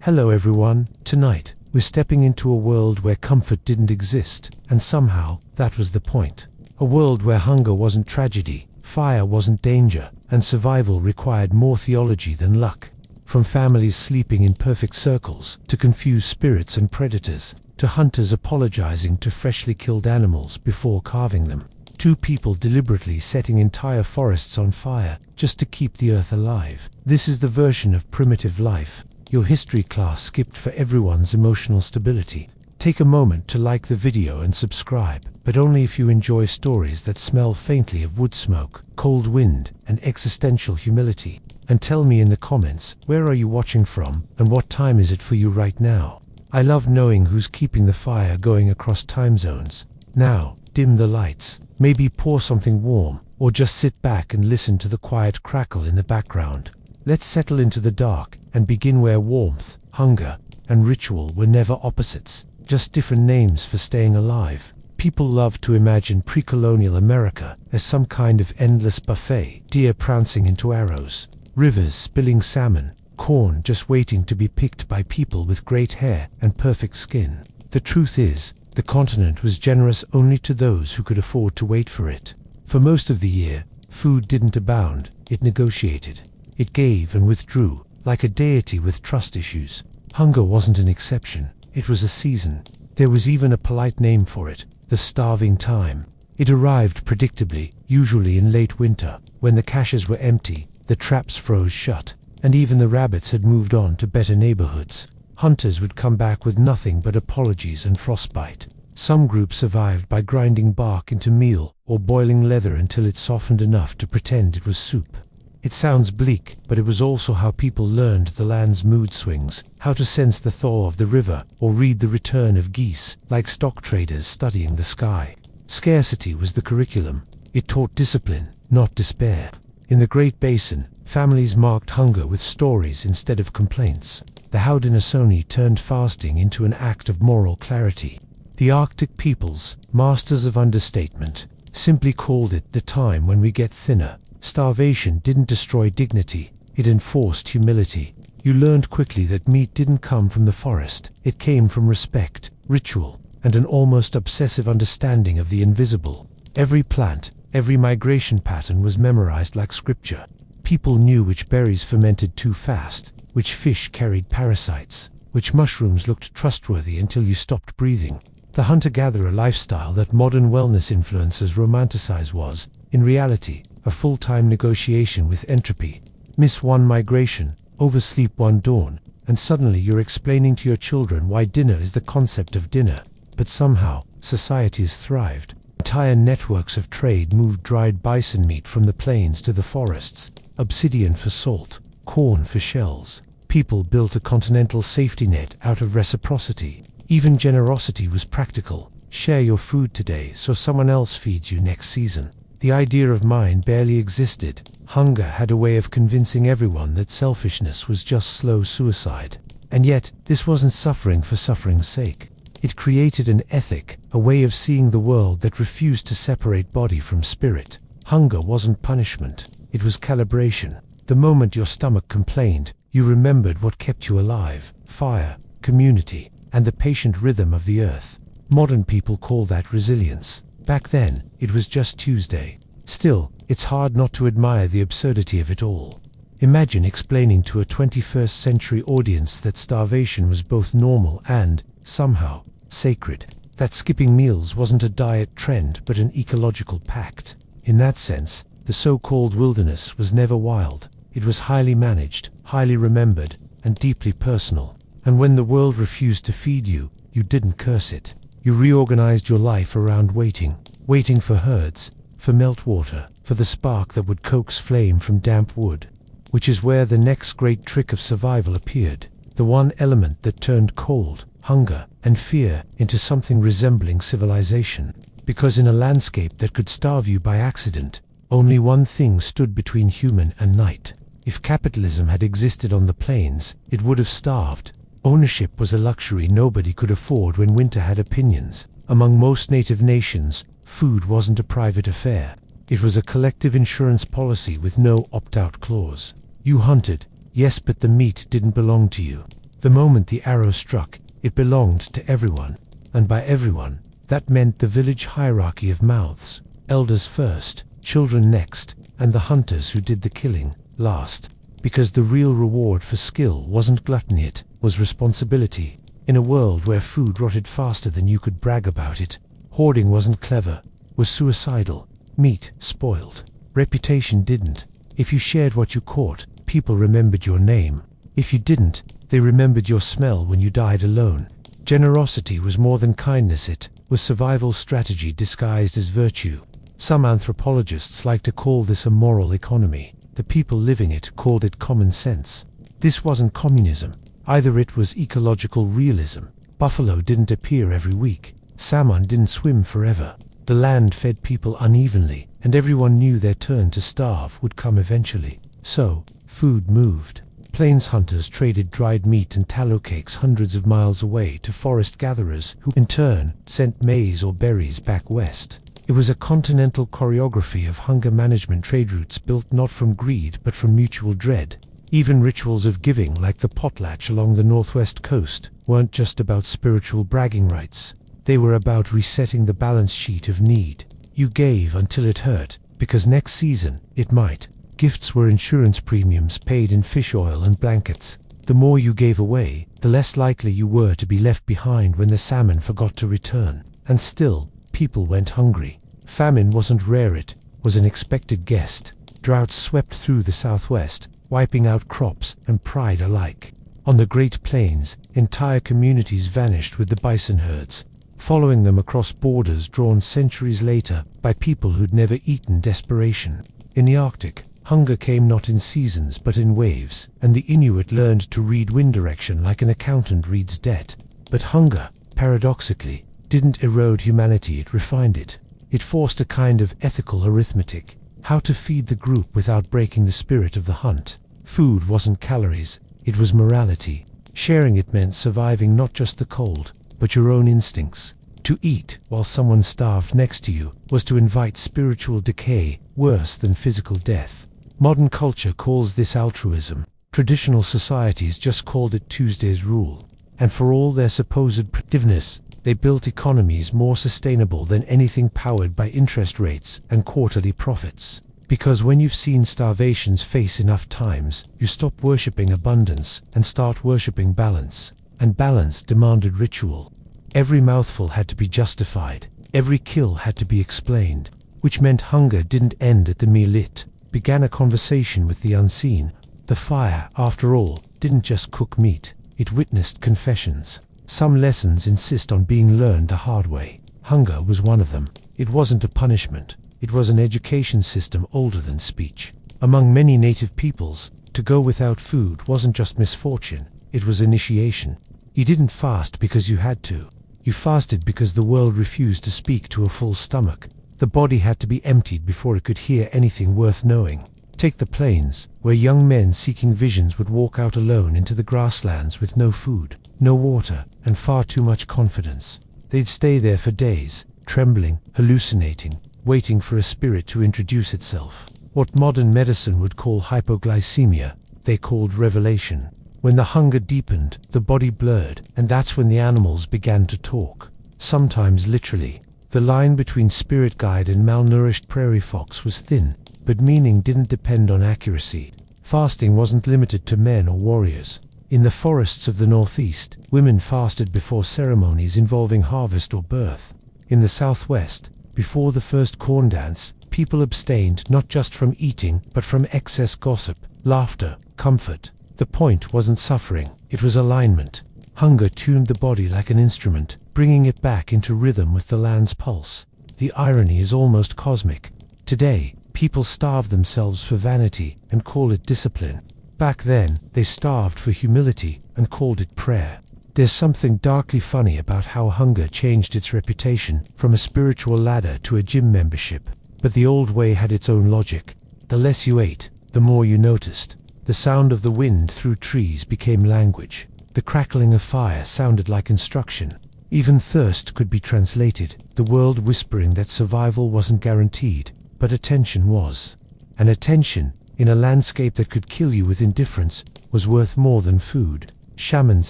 Hello everyone, tonight, we're stepping into a world where comfort didn't exist, and somehow, that was the point. A world where hunger wasn't tragedy, fire wasn't danger, and survival required more theology than luck. From families sleeping in perfect circles, to confused spirits and predators, to hunters apologizing to freshly killed animals before carving them. Two people deliberately setting entire forests on fire just to keep the earth alive. This is the version of primitive life your history class skipped for everyone's emotional stability. Take a moment to like the video and subscribe, but only if you enjoy stories that smell faintly of wood smoke, cold wind, and existential humility. And tell me in the comments, where are you watching from, and what time is it for you right now? I love knowing who's keeping the fire going across time zones. Now, dim the lights, maybe pour something warm, or just sit back and listen to the quiet crackle in the background. Let's settle into the dark and begin where warmth, hunger, and ritual were never opposites, just different names for staying alive. People love to imagine pre-colonial America as some kind of endless buffet, deer prancing into arrows, rivers spilling salmon, corn just waiting to be picked by people with great hair and perfect skin. The truth is, the continent was generous only to those who could afford to wait for it. For most of the year, food didn't abound, it negotiated. It gave and withdrew, like a deity with trust issues. Hunger wasn't an exception, it was a season. There was even a polite name for it, the starving time. It arrived predictably, usually in late winter, when the caches were empty, the traps froze shut, and even the rabbits had moved on to better neighborhoods. Hunters would come back with nothing but apologies and frostbite. Some groups survived by grinding bark into meal or boiling leather until it softened enough to pretend it was soup. It sounds bleak, but it was also how people learned the land's mood swings, how to sense the thaw of the river, or read the return of geese, like stock traders studying the sky. Scarcity was the curriculum. It taught discipline, not despair. In the Great Basin, families marked hunger with stories instead of complaints. The Haudenosaunee turned fasting into an act of moral clarity. The Arctic peoples, masters of understatement, simply called it the time when we get thinner. Starvation didn't destroy dignity, it enforced humility. You learned quickly that meat didn't come from the forest, it came from respect, ritual, and an almost obsessive understanding of the invisible. Every plant, every migration pattern was memorized like scripture. People knew which berries fermented too fast, which fish carried parasites, which mushrooms looked trustworthy until you stopped breathing. The hunter-gatherer lifestyle that modern wellness influencers romanticize was, in reality, a full-time negotiation with entropy. Miss one migration, oversleep one dawn, and suddenly you're explaining to your children why dinner is the concept of dinner. But somehow, societies thrived. Entire networks of trade moved dried bison meat from the plains to the forests, obsidian for salt, corn for shells. People built a continental safety net out of reciprocity. Even generosity was practical. Share your food today so someone else feeds you next season. The idea of mine barely existed. Hunger had a way of convincing everyone that selfishness was just slow suicide. And yet, this wasn't suffering for suffering's sake. It created an ethic, a way of seeing the world that refused to separate body from spirit. Hunger wasn't punishment, it was calibration. The moment your stomach complained, you remembered what kept you alive: fire, community, and the patient rhythm of the earth. Modern people call that resilience. Back then, it was just Tuesday. Still, it's hard not to admire the absurdity of it all. Imagine explaining to a 21st century audience that starvation was both normal and, somehow, sacred. That skipping meals wasn't a diet trend but an ecological pact. In that sense, the so-called wilderness was never wild. It was highly managed, highly remembered, and deeply personal. And when the world refused to feed you, you didn't curse it. You reorganized your life around waiting for herds, for meltwater, for the spark that would coax flame from damp wood. Which is where the next great trick of survival appeared. The one element that turned cold, hunger, and fear into something resembling civilization. Because in a landscape that could starve you by accident, only one thing stood between human and night. If capitalism had existed on the plains, it would have starved. Ownership was a luxury nobody could afford when winter had opinions. Among most native nations, food wasn't a private affair. It was a collective insurance policy with no opt-out clause. You hunted, yes, but the meat didn't belong to you. The moment the arrow struck, it belonged to everyone. And by everyone, that meant the village hierarchy of mouths. Elders first, children next, and the hunters who did the killing last. Because the real reward for skill wasn't gluttony, it was responsibility. In a world where food rotted faster than you could brag about it, hoarding wasn't clever, was suicidal. Meat spoiled. Reputation didn't. If you shared what you caught, people remembered your name. If you didn't, they remembered your smell when you died alone. Generosity was more than kindness, it was survival strategy disguised as virtue. Some anthropologists like to call this a moral economy. The people living it called it common sense. This wasn't communism. Either it was ecological realism. Buffalo didn't appear every week. Salmon didn't swim forever. The land fed people unevenly, and everyone knew their turn to starve would come eventually. So, food moved. Plains hunters traded dried meat and tallow cakes hundreds of miles away to forest gatherers who, in turn, sent maize or berries back west. It was a continental choreography of hunger management trade routes built not from greed but from mutual dread. Even rituals of giving like the potlatch along the northwest coast weren't just about spiritual bragging rights. They were about resetting the balance sheet of need. You gave until it hurt, because next season it might. Gifts were insurance premiums paid in fish oil and blankets. The more you gave away, the less likely you were to be left behind when the salmon forgot to return. And still, people went hungry. Famine wasn't rare, it was an expected guest. Droughts swept through the southwest, wiping out crops and pride alike. On the Great Plains, entire communities vanished with the bison herds, following them across borders drawn centuries later by people who'd never eaten desperation. In the Arctic, hunger came not in seasons but in waves, and the Inuit learned to read wind direction like an accountant reads debt. But hunger, paradoxically, didn't erode humanity, it refined it. It forced a kind of ethical arithmetic, how to feed the group without breaking the spirit of the hunt. Food wasn't calories, it was morality. Sharing it meant surviving not just the cold, but your own instincts. To eat while someone starved next to you was to invite spiritual decay worse than physical death. Modern culture calls this altruism. Traditional societies just called it Tuesday's rule. And for all their supposed predictiveness, they built economies more sustainable than anything powered by interest rates and quarterly profits. Because when you've seen starvation's face enough times, you stop worshipping abundance and start worshipping balance. And balance demanded ritual. Every mouthful had to be justified. Every kill had to be explained. Which meant hunger didn't end at the meal, it began a conversation with the unseen. The fire, after all, didn't just cook meat. It witnessed confessions. Some lessons insist on being learned the hard way. Hunger was one of them. It wasn't a punishment. It was an education system older than speech. Among many native peoples, to go without food wasn't just misfortune, it was initiation. You didn't fast because you had to. You fasted because the world refused to speak to a full stomach. The body had to be emptied before it could hear anything worth knowing. Take the plains, where young men seeking visions would walk out alone into the grasslands with no food, no water, and far too much confidence. They'd stay there for days, trembling, hallucinating, waiting for a spirit to introduce itself. What modern medicine would call hypoglycemia, they called revelation. When the hunger deepened, the body blurred, and that's when the animals began to talk. Sometimes literally. The line between spirit guide and malnourished prairie fox was thin, but meaning didn't depend on accuracy. Fasting wasn't limited to men or warriors. In the forests of the northeast, women fasted before ceremonies involving harvest or birth. In the southwest, before the first corn dance, people abstained not just from eating, but from excess gossip, laughter, comfort. The point wasn't suffering, it was alignment. Hunger tuned the body like an instrument, bringing it back into rhythm with the land's pulse. The irony is almost cosmic. Today, people starve themselves for vanity and call it discipline. Back then, they starved for humility and called it prayer. There's something darkly funny about how hunger changed its reputation from a spiritual ladder to a gym membership. But the old way had its own logic. The less you ate, the more you noticed. The sound of the wind through trees became language. The crackling of fire sounded like instruction. Even thirst could be translated, the world whispering that survival wasn't guaranteed, but attention was. And attention, in a landscape that could kill you with indifference, was worth more than food. Shamans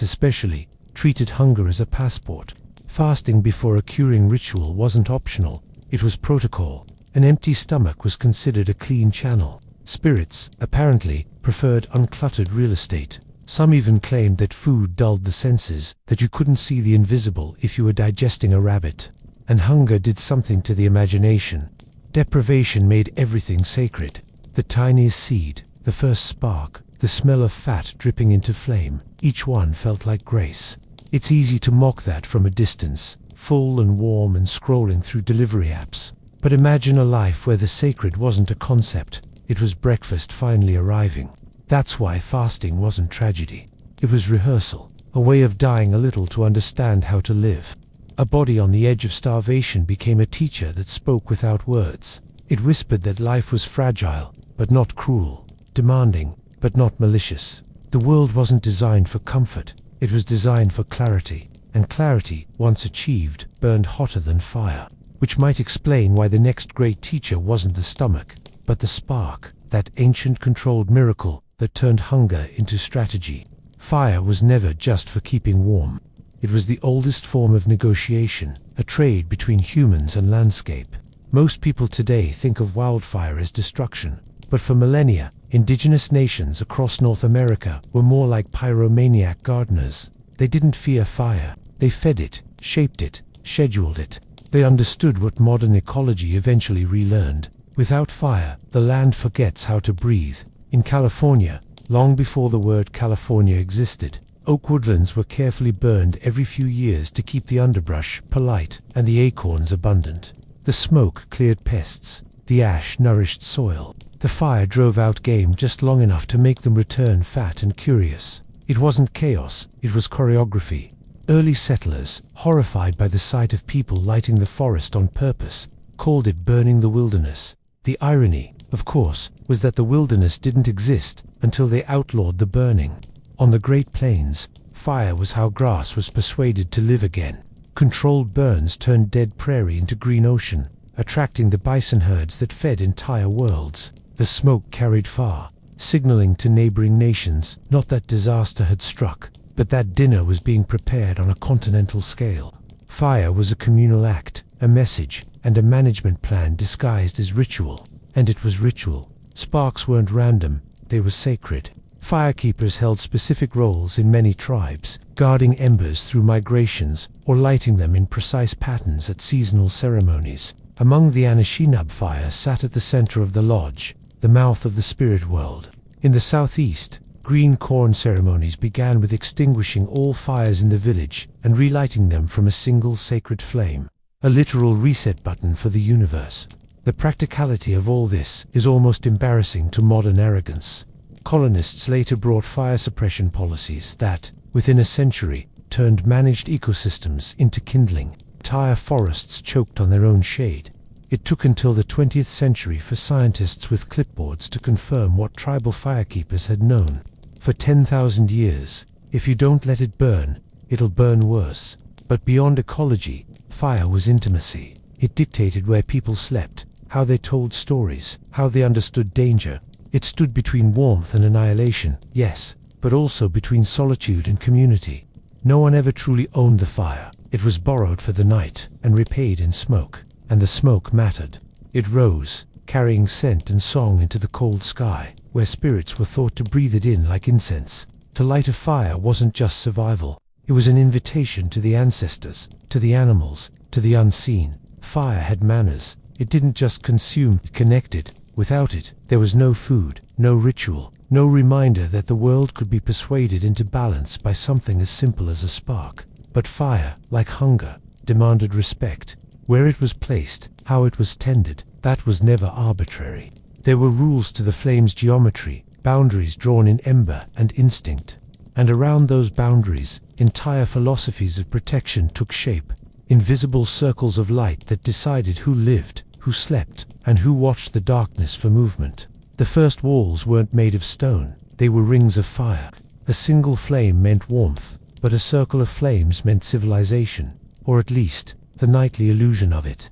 especially treated hunger as a passport. Fasting before a curing ritual wasn't optional, it was protocol. An empty stomach was considered a clean channel. Spirits, apparently, preferred uncluttered real estate. Some even claimed that food dulled the senses, that you couldn't see the invisible if you were digesting a rabbit. And hunger did something to the imagination. Deprivation made everything sacred. The tiniest seed, the first spark, the smell of fat dripping into flame, each one felt like grace. It's easy to mock that from a distance, full and warm and scrolling through delivery apps. But imagine a life where the sacred wasn't a concept, it was breakfast finally arriving. That's why fasting wasn't tragedy. It was rehearsal, a way of dying a little to understand how to live. A body on the edge of starvation became a teacher that spoke without words. It whispered that life was fragile, but not cruel, demanding, but not malicious. The world wasn't designed for comfort, it was designed for clarity, and clarity, once achieved, burned hotter than fire. Which might explain why the next great teacher wasn't the stomach, but the spark, that ancient controlled miracle that turned hunger into strategy. Fire was never just for keeping warm. It was the oldest form of negotiation, a trade between humans and landscape. Most people today think of wildfire as destruction, but for millennia, indigenous nations across North America were more like pyromaniac gardeners. They didn't fear fire, they fed it, shaped it, scheduled it. They understood what modern ecology eventually relearned. Without fire, the land forgets how to breathe. In California, long before the word California existed, oak woodlands were carefully burned every few years to keep the underbrush polite and the acorns abundant. The smoke cleared pests, the ash nourished soil. The fire drove out game just long enough to make them return fat and curious. It wasn't chaos, it was choreography. Early settlers, horrified by the sight of people lighting the forest on purpose, called it burning the wilderness. The irony, of course, was that the wilderness didn't exist until they outlawed the burning. On the Great Plains, fire was how grass was persuaded to live again. Controlled burns turned dead prairie into green ocean, attracting the bison herds that fed entire worlds. The smoke carried far, signaling to neighboring nations not that disaster had struck, but that dinner was being prepared on a continental scale. Fire was a communal act, a message, and a management plan disguised as ritual. And it was ritual. Sparks weren't random, they were sacred. Firekeepers held specific roles in many tribes, guarding embers through migrations or lighting them in precise patterns at seasonal ceremonies. Among the Anishinaabe, fire sat at the center of the lodge, the mouth of the spirit world. In the southeast, green corn ceremonies began with extinguishing all fires in the village and relighting them from a single sacred flame, a literal reset button for the universe. The practicality of all this is almost embarrassing to modern arrogance. Colonists later brought fire suppression policies that, within a century, turned managed ecosystems into kindling. Entire forests choked on their own shade. It took until the 20th century for scientists with clipboards to confirm what tribal firekeepers had known. For 10,000 years, if you don't let it burn, it'll burn worse. But beyond ecology, fire was intimacy. It dictated where people slept, how they told stories, how they understood danger. It stood between warmth and annihilation, yes, but also between solitude and community. No one ever truly owned the fire. It was borrowed for the night and repaid in smoke, and the smoke mattered. It rose, carrying scent and song into the cold sky, where spirits were thought to breathe it in like incense. To light a fire wasn't just survival, it was an invitation to the ancestors, to the animals, to the unseen. Fire had manners. It didn't just consume, it connected. Without it, there was no food, no ritual, no reminder that the world could be persuaded into balance by something as simple as a spark. But fire, like hunger, demanded respect. Where it was placed, how it was tended, that was never arbitrary. There were rules to the flame's geometry, boundaries drawn in ember and instinct. And around those boundaries, entire philosophies of protection took shape. Invisible circles of light that decided who lived, who slept, and who watched the darkness for movement. The first walls weren't made of stone, they were rings of fire. A single flame meant warmth, but a circle of flames meant civilization, or at least, the nightly illusion of it.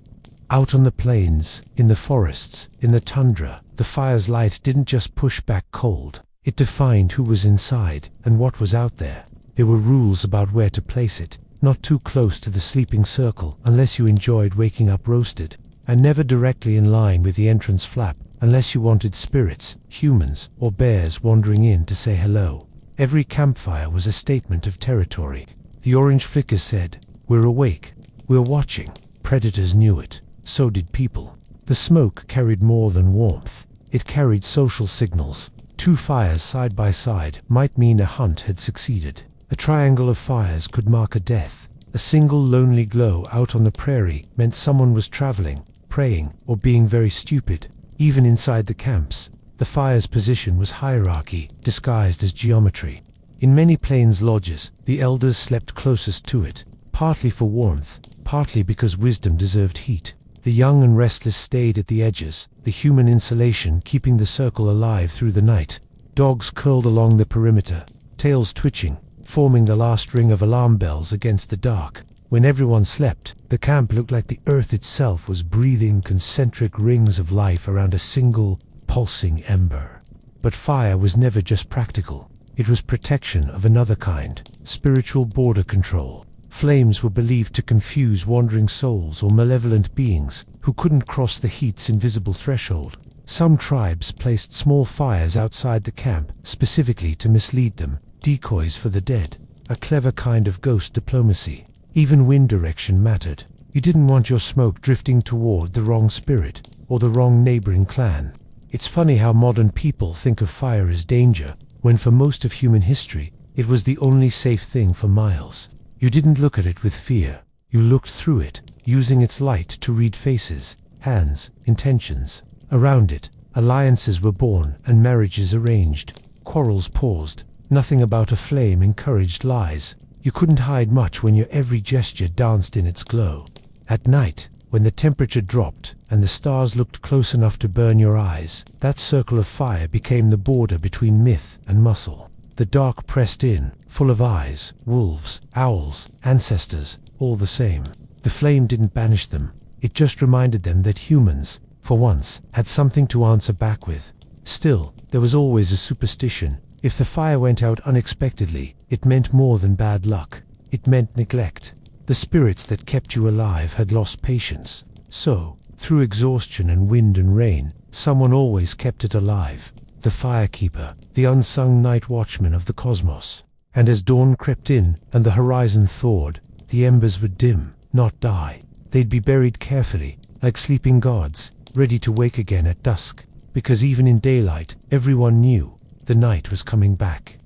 Out on the plains, in the forests, in the tundra, the fire's light didn't just push back cold, it defined who was inside and what was out there. There were rules about where to place it, not too close to the sleeping circle unless you enjoyed waking up roasted, and never directly in line with the entrance flap unless you wanted spirits, humans, or bears wandering in to say hello. Every campfire was a statement of territory. The orange flickers said, "We're awake, we're watching." Predators knew it. So did people. The smoke carried more than warmth. It carried social signals. 2 fires side by side might mean a hunt had succeeded. A triangle of fires could mark a death. A single lonely glow out on the prairie meant someone was traveling, praying, or being very stupid. Even inside the camps, the fire's position was hierarchy, disguised as geometry. In many plains lodges, the elders slept closest to it, partly for warmth, partly because wisdom deserved heat. The young and restless stayed at the edges, the human insulation keeping the circle alive through the night. Dogs curled along the perimeter, tails twitching, forming the last ring of alarm bells against the dark. When everyone slept, the camp looked like the earth itself was breathing concentric rings of life around a single, pulsing ember. But fire was never just practical. It was protection of another kind, spiritual border control. Flames were believed to confuse wandering souls or malevolent beings who couldn't cross the heat's invisible threshold. Some tribes placed small fires outside the camp specifically to mislead them, decoys for the dead, a clever kind of ghost diplomacy. Even wind direction mattered. You didn't want your smoke drifting toward the wrong spirit or the wrong neighboring clan. It's funny how modern people think of fire as danger, when for most of human history, it was the only safe thing for miles. You didn't look at it with fear. You looked through it, using its light to read faces, hands, intentions. Around it, alliances were born and marriages arranged. Quarrels paused. Nothing about a flame encouraged lies. You couldn't hide much when your every gesture danced in its glow. At night, when the temperature dropped and the stars looked close enough to burn your eyes, that circle of fire became the border between myth and muscle. The dark pressed in, full of eyes, wolves, owls, ancestors, all the same. The flame didn't banish them. It just reminded them that humans, for once, had something to answer back with. Still, there was always a superstition. If the fire went out unexpectedly, it meant more than bad luck. It meant neglect. The spirits that kept you alive had lost patience. So, through exhaustion and wind and rain, someone always kept it alive. The firekeeper, the unsung night watchman of the cosmos. And as dawn crept in and the horizon thawed, the embers would dim, not die. They'd be buried carefully, like sleeping gods, ready to wake again at dusk. Because even in daylight, everyone knew the night was coming back.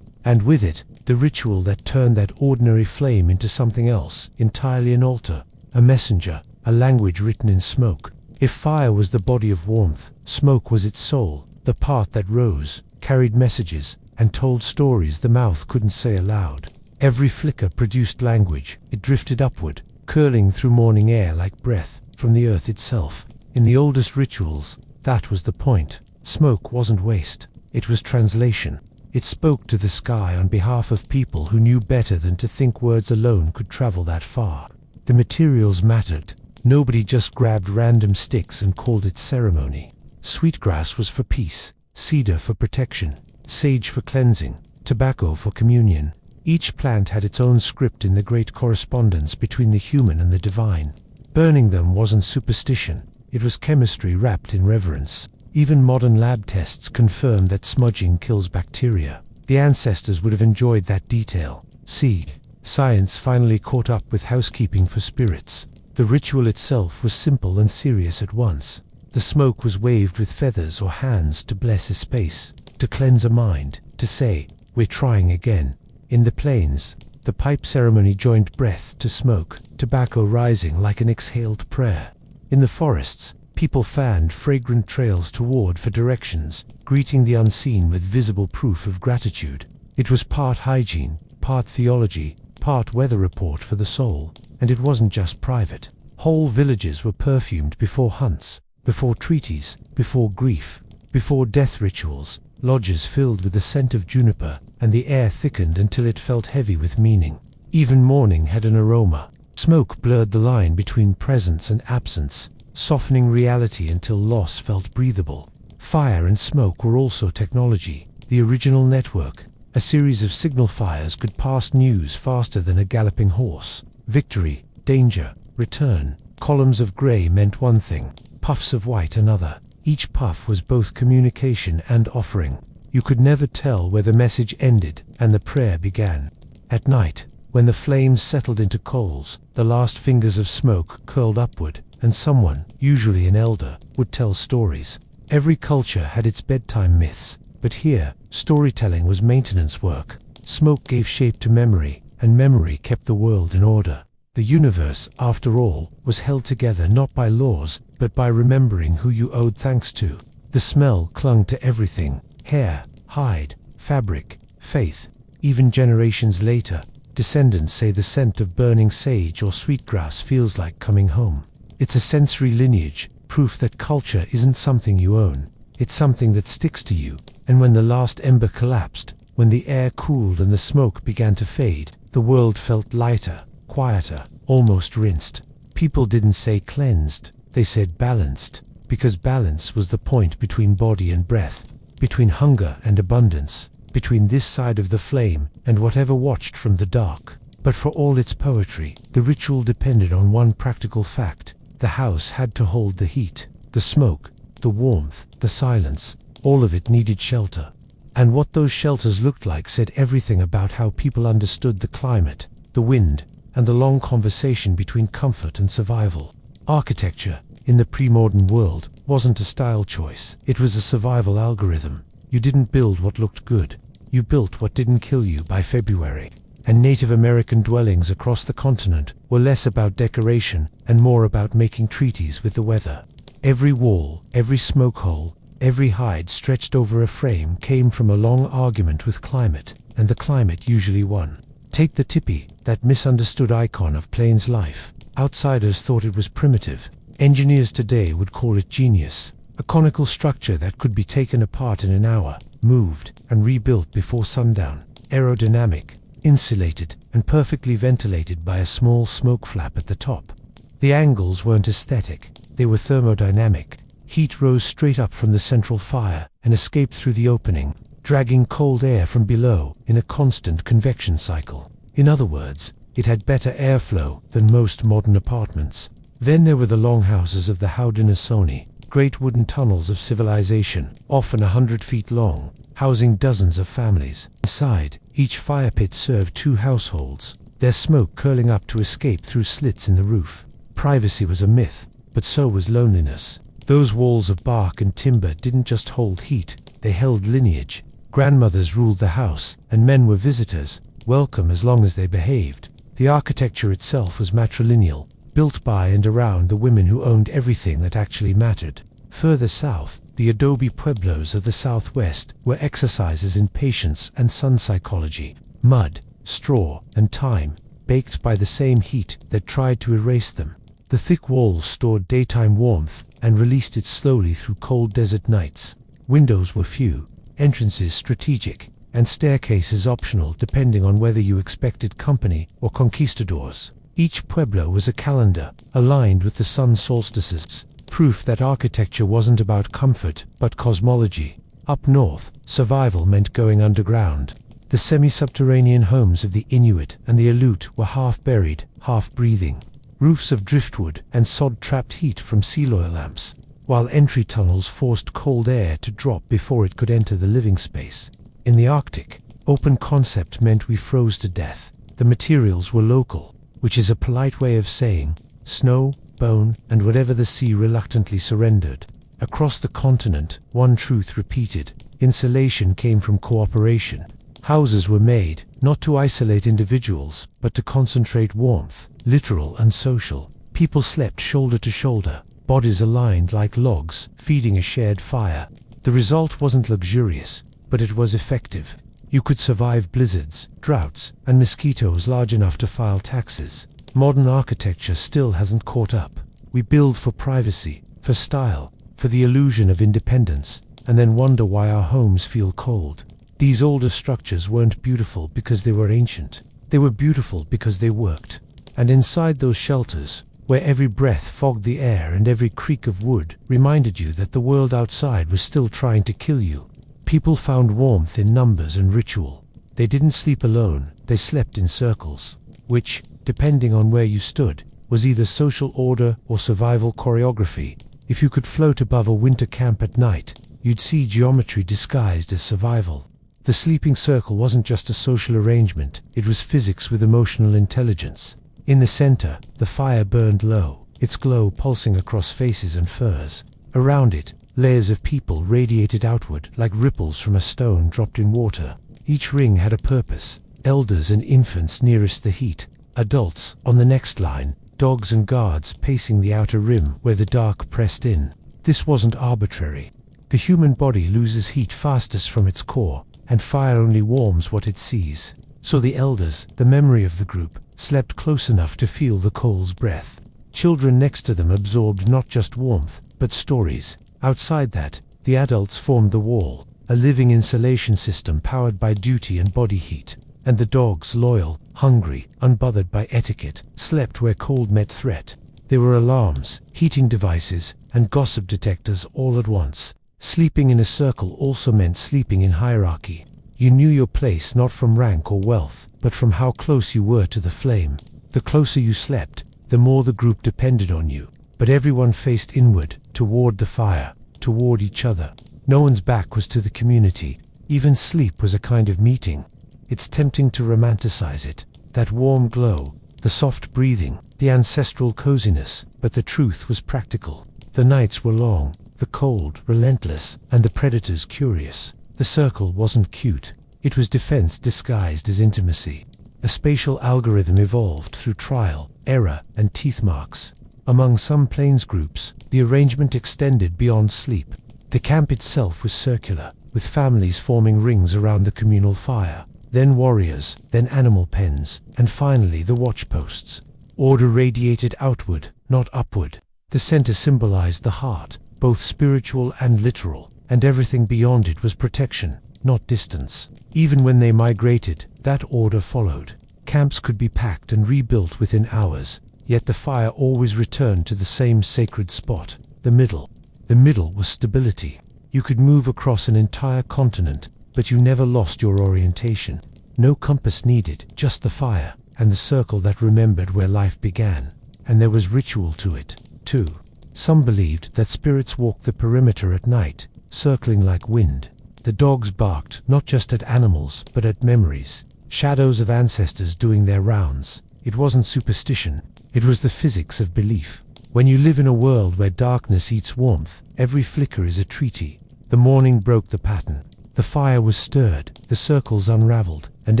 And with it, the ritual that turned that ordinary flame into something else, entirely an altar, a messenger, a language written in smoke. If fire was the body of warmth, smoke was its soul, the part that rose, carried messages, and told stories the mouth couldn't say aloud. Every flicker produced language. It drifted upward, curling through morning air like breath from the earth itself. In the oldest rituals, that was the point. Smoke wasn't waste. It was translation. It spoke to the sky on behalf of people who knew better than to think words alone could travel that far. The materials mattered. Nobody just grabbed random sticks and called it ceremony. Sweetgrass was for peace, cedar for protection, sage for cleansing, tobacco for communion. Each plant had its own script in the great correspondence between the human and the divine. Burning them wasn't superstition. It was chemistry wrapped in reverence. Even modern lab tests confirm that smudging kills bacteria. The ancestors would have enjoyed that detail. See, science finally caught up with housekeeping for spirits. The ritual itself was simple and serious at once. The smoke was waved with feathers or hands to bless a space, to cleanse a mind, to say, "We're trying again." In the plains, the pipe ceremony joined breath to smoke, tobacco rising like an exhaled prayer. In the forests, people fanned fragrant trails toward for directions, greeting the unseen with visible proof of gratitude. It was part hygiene, part theology, part weather report for the soul. And it wasn't just private. Whole villages were perfumed before hunts, before treaties, before grief, before death rituals. Lodges filled with the scent of juniper, and the air thickened until it felt heavy with meaning. Even mourning had an aroma. Smoke blurred the line between presence and absence, softening reality until loss felt breathable. Fire and smoke were also technology, the original network. A series of signal fires could pass news faster than a galloping horse. Victory, danger, return. Columns of grey meant one thing, puffs of white another. Each puff was both communication and offering. You could never tell where the message ended and the prayer began. At night, when the flames settled into coals, the last fingers of smoke curled upward, and someone, usually an elder, would tell stories. Every culture had its bedtime myths, but here, storytelling was maintenance work. Smoke gave shape to memory, and memory kept the world in order. The universe, after all, was held together not by laws, but by remembering who you owed thanks to. The smell clung to everything: hair, hide, fabric, faith. Even generations later, descendants say the scent of burning sage or sweetgrass feels like coming home. It's a sensory lineage, proof that culture isn't something you own. It's something that sticks to you. And when the last ember collapsed, when the air cooled and the smoke began to fade, the world felt lighter, quieter, almost rinsed. People didn't say cleansed, they said balanced, because balance was the point between body and breath, between hunger and abundance, between this side of the flame and whatever watched from the dark. But for all its poetry, the ritual depended on one practical fact: the house had to hold the heat, the smoke, the warmth, the silence. All of it needed shelter. And what those shelters looked like said everything about how people understood the climate, the wind, and the long conversation between comfort and survival. Architecture, in the pre-modern world, wasn't a style choice. It was a survival algorithm. You didn't build what looked good. You built what didn't kill you by February. And Native American dwellings across the continent were less about decoration and more about making treaties with the weather. Every wall, every smoke hole, every hide stretched over a frame came from a long argument with climate, and the climate usually won. Take the tipi, that misunderstood icon of Plains life. Outsiders thought it was primitive. Engineers today would call it genius. A conical structure that could be taken apart in an hour, moved, and rebuilt before sundown. Aerodynamic, insulated, and perfectly ventilated by a small smoke flap at the top. The angles weren't aesthetic, they were thermodynamic. Heat rose straight up from the central fire and escaped through the opening, dragging cold air from below in a constant convection cycle. In other words, it had better airflow than most modern apartments. Then there were the longhouses of the Haudenosaunee, great wooden tunnels of civilization, often 100 feet long, housing dozens of families. Inside, each fire pit served 2 households, their smoke curling up to escape through slits in the roof. Privacy was a myth, but so was loneliness. Those walls of bark and timber didn't just hold heat, they held lineage. Grandmothers ruled the house, and men were visitors, welcome as long as they behaved. The architecture itself was matrilineal, built by and around the women who owned everything that actually mattered. Further south, the adobe pueblos of the southwest were exercises in patience and sun psychology. Mud, straw, and time, baked by the same heat that tried to erase them. The thick walls stored daytime warmth and released it slowly through cold desert nights. Windows were few, entrances strategic, and staircases optional depending on whether you expected company or conquistadors. Each pueblo was a calendar, aligned with the sun solstices, proof that architecture wasn't about comfort, but cosmology. Up north, survival meant going underground. The semi-subterranean homes of the Inuit and the Aleut were half-buried, half-breathing. Roofs of driftwood and sod trapped heat from seal oil lamps, while entry tunnels forced cold air to drop before it could enter the living space. In the Arctic, open concept meant we froze to death. The materials were local, which is a polite way of saying snow, bone, and whatever the sea reluctantly surrendered. Across the continent, one truth repeated: insulation came from cooperation. Houses were made, not to isolate individuals, but to concentrate warmth, literal and social. People slept shoulder to shoulder, bodies aligned like logs, feeding a shared fire. The result wasn't luxurious, but it was effective. You could survive blizzards, droughts, and mosquitoes large enough to file taxes. Modern architecture still hasn't caught up. We build for privacy, for style, for the illusion of independence, and then wonder why our homes feel cold. These older structures weren't beautiful because they were ancient. They were beautiful because they worked. And inside those shelters, where every breath fogged the air and every creak of wood reminded you that the world outside was still trying to kill you, people found warmth in numbers and ritual. They didn't sleep alone, they slept in circles, which, depending on where you stood, was either social order or survival choreography. If you could float above a winter camp at night, you'd see geometry disguised as survival. The sleeping circle wasn't just a social arrangement, it was physics with emotional intelligence. In the center, the fire burned low, its glow pulsing across faces and furs. Around it, layers of people radiated outward like ripples from a stone dropped in water. Each ring had a purpose: elders and infants nearest the heat, adults on the next line, dogs and guards pacing the outer rim where the dark pressed in. This wasn't arbitrary. The human body loses heat fastest from its core, and fire only warms what it sees. So the elders, the memory of the group, slept close enough to feel the coal's breath. Children next to them absorbed not just warmth, but stories. Outside that, the adults formed the wall, a living insulation system powered by duty and body heat. And the dogs, loyal, hungry, unbothered by etiquette, slept where cold met threat. There were alarms, heating devices, and gossip detectors all at once. Sleeping in a circle also meant sleeping in hierarchy. You knew your place not from rank or wealth, but from how close you were to the flame. The closer you slept, the more the group depended on you. But everyone faced inward, toward the fire, toward each other. No one's back was to the community. Even sleep was a kind of meeting. It's tempting to romanticize it. That warm glow, the soft breathing, the ancestral coziness, but the truth was practical. The nights were long, the cold relentless, and the predators curious. The circle wasn't cute. It was defense disguised as intimacy. A spatial algorithm evolved through trial, error, and teeth marks. Among some plains groups, the arrangement extended beyond sleep. The camp itself was circular, with families forming rings around the communal fire. Then warriors, then animal pens, and finally the watchposts. Order radiated outward, not upward. The center symbolized the heart, both spiritual and literal, and everything beyond it was protection, not distance. Even when they migrated, that order followed. Camps could be packed and rebuilt within hours, yet the fire always returned to the same sacred spot, the middle. The middle was stability. You could move across an entire continent, but you never lost your orientation. No compass needed, just the fire, and the circle that remembered where life began. And there was ritual to it, too. Some believed that spirits walked the perimeter at night, circling like wind. The dogs barked not just at animals, but at memories, shadows of ancestors doing their rounds. It wasn't superstition, it was the physics of belief. When you live in a world where darkness eats warmth, every flicker is a treaty. The morning broke the pattern. The fire was stirred, the circles unraveled, and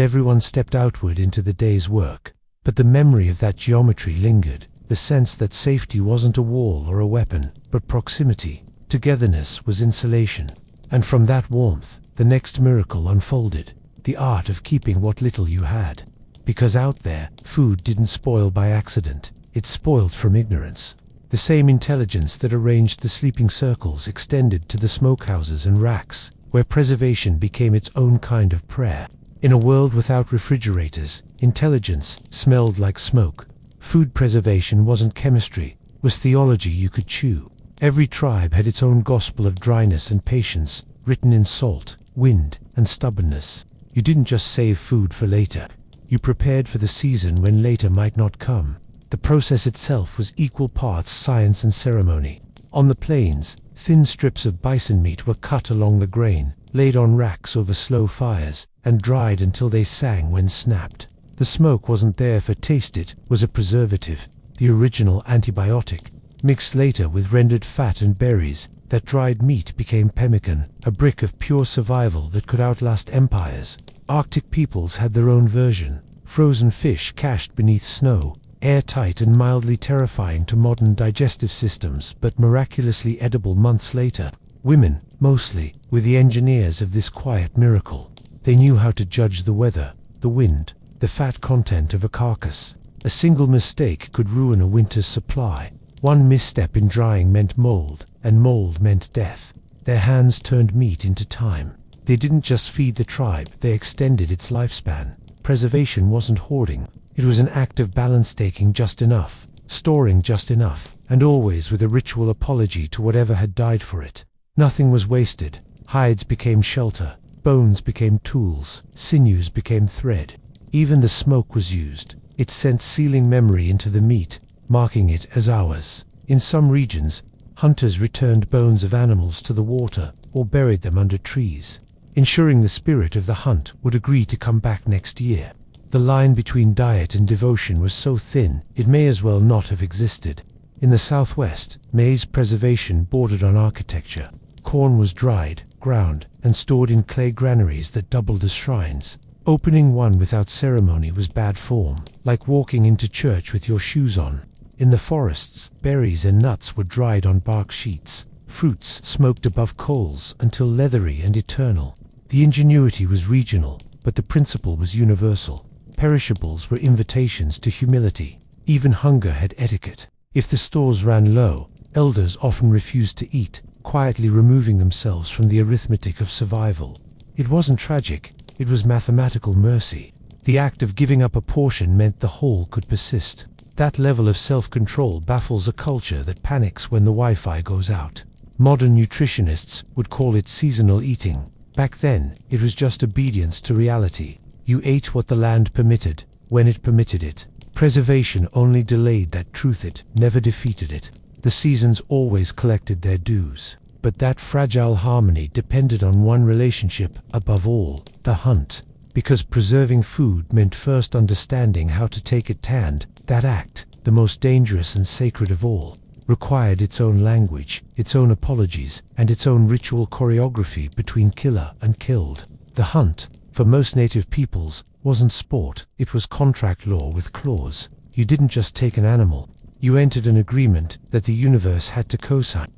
everyone stepped outward into the day's work. But the memory of that geometry lingered, the sense that safety wasn't a wall or a weapon, but proximity. Togetherness was insulation. And from that warmth, the next miracle unfolded, the art of keeping what little you had. Because out there, food didn't spoil by accident, it spoiled from ignorance. The same intelligence that arranged the sleeping circles extended to the smokehouses and racks, where preservation became its own kind of prayer. In a world without refrigerators, intelligence smelled like smoke. Food preservation wasn't chemistry, was theology you could chew. Every tribe had its own gospel of dryness and patience, written in salt, wind, and stubbornness. You didn't just save food for later. You prepared for the season when later might not come. The process itself was equal parts science and ceremony. On the plains, thin strips of bison meat were cut along the grain, laid on racks over slow fires, and dried until they sang when snapped. The smoke wasn't there for taste, it was a preservative, the original antibiotic. Mixed later with rendered fat and berries, that dried meat became pemmican, a brick of pure survival that could outlast empires. Arctic peoples had their own version, frozen fish cached beneath snow, airtight and mildly terrifying to modern digestive systems, but miraculously edible months later. Women, mostly, were the engineers of this quiet miracle. They knew how to judge the weather, the wind, the fat content of a carcass. A single mistake could ruin a winter's supply. One misstep in drying meant mold, and mold meant death. Their hands turned meat into time. They didn't just feed the tribe, they extended its lifespan. Preservation wasn't hoarding. It was an act of balance, taking just enough, storing just enough, and always with a ritual apology to whatever had died for it. Nothing was wasted. Hides became shelter. Bones became tools, sinews became thread. Even the smoke was used. It sent sealing memory into the meat, marking it as ours. In some regions, hunters returned bones of animals to the water or buried them under trees, ensuring the spirit of the hunt would agree to come back next year. The line between diet and devotion was so thin, it may as well not have existed. In the southwest, maize preservation bordered on architecture. Corn was dried, ground, and stored in clay granaries that doubled as shrines. Opening one without ceremony was bad form, like walking into church with your shoes on. In the forests, berries and nuts were dried on bark sheets. Fruits smoked above coals until leathery and eternal. The ingenuity was regional, but the principle was universal. Perishables were invitations to humility. Even hunger had etiquette. If the stores ran low, elders often refused to eat, quietly removing themselves from the arithmetic of survival. It wasn't tragic, it was mathematical mercy. The act of giving up a portion meant the whole could persist. That level of self-control baffles a culture that panics when the Wi-Fi goes out. Modern nutritionists would call it seasonal eating. Back then, it was just obedience to reality. You ate what the land permitted, when it permitted it. Preservation only delayed that truth, it never defeated it. The seasons always collected their dues. But that fragile harmony depended on one relationship above all, the hunt. Because preserving food meant first understanding how to take it tanned, that act, the most dangerous and sacred of all, required its own language, its own apologies, and its own ritual choreography between killer and killed. The hunt, for most native peoples, wasn't sport, it was contract law with clause. You didn't just take an animal, you entered an agreement that the universe had to co-sign.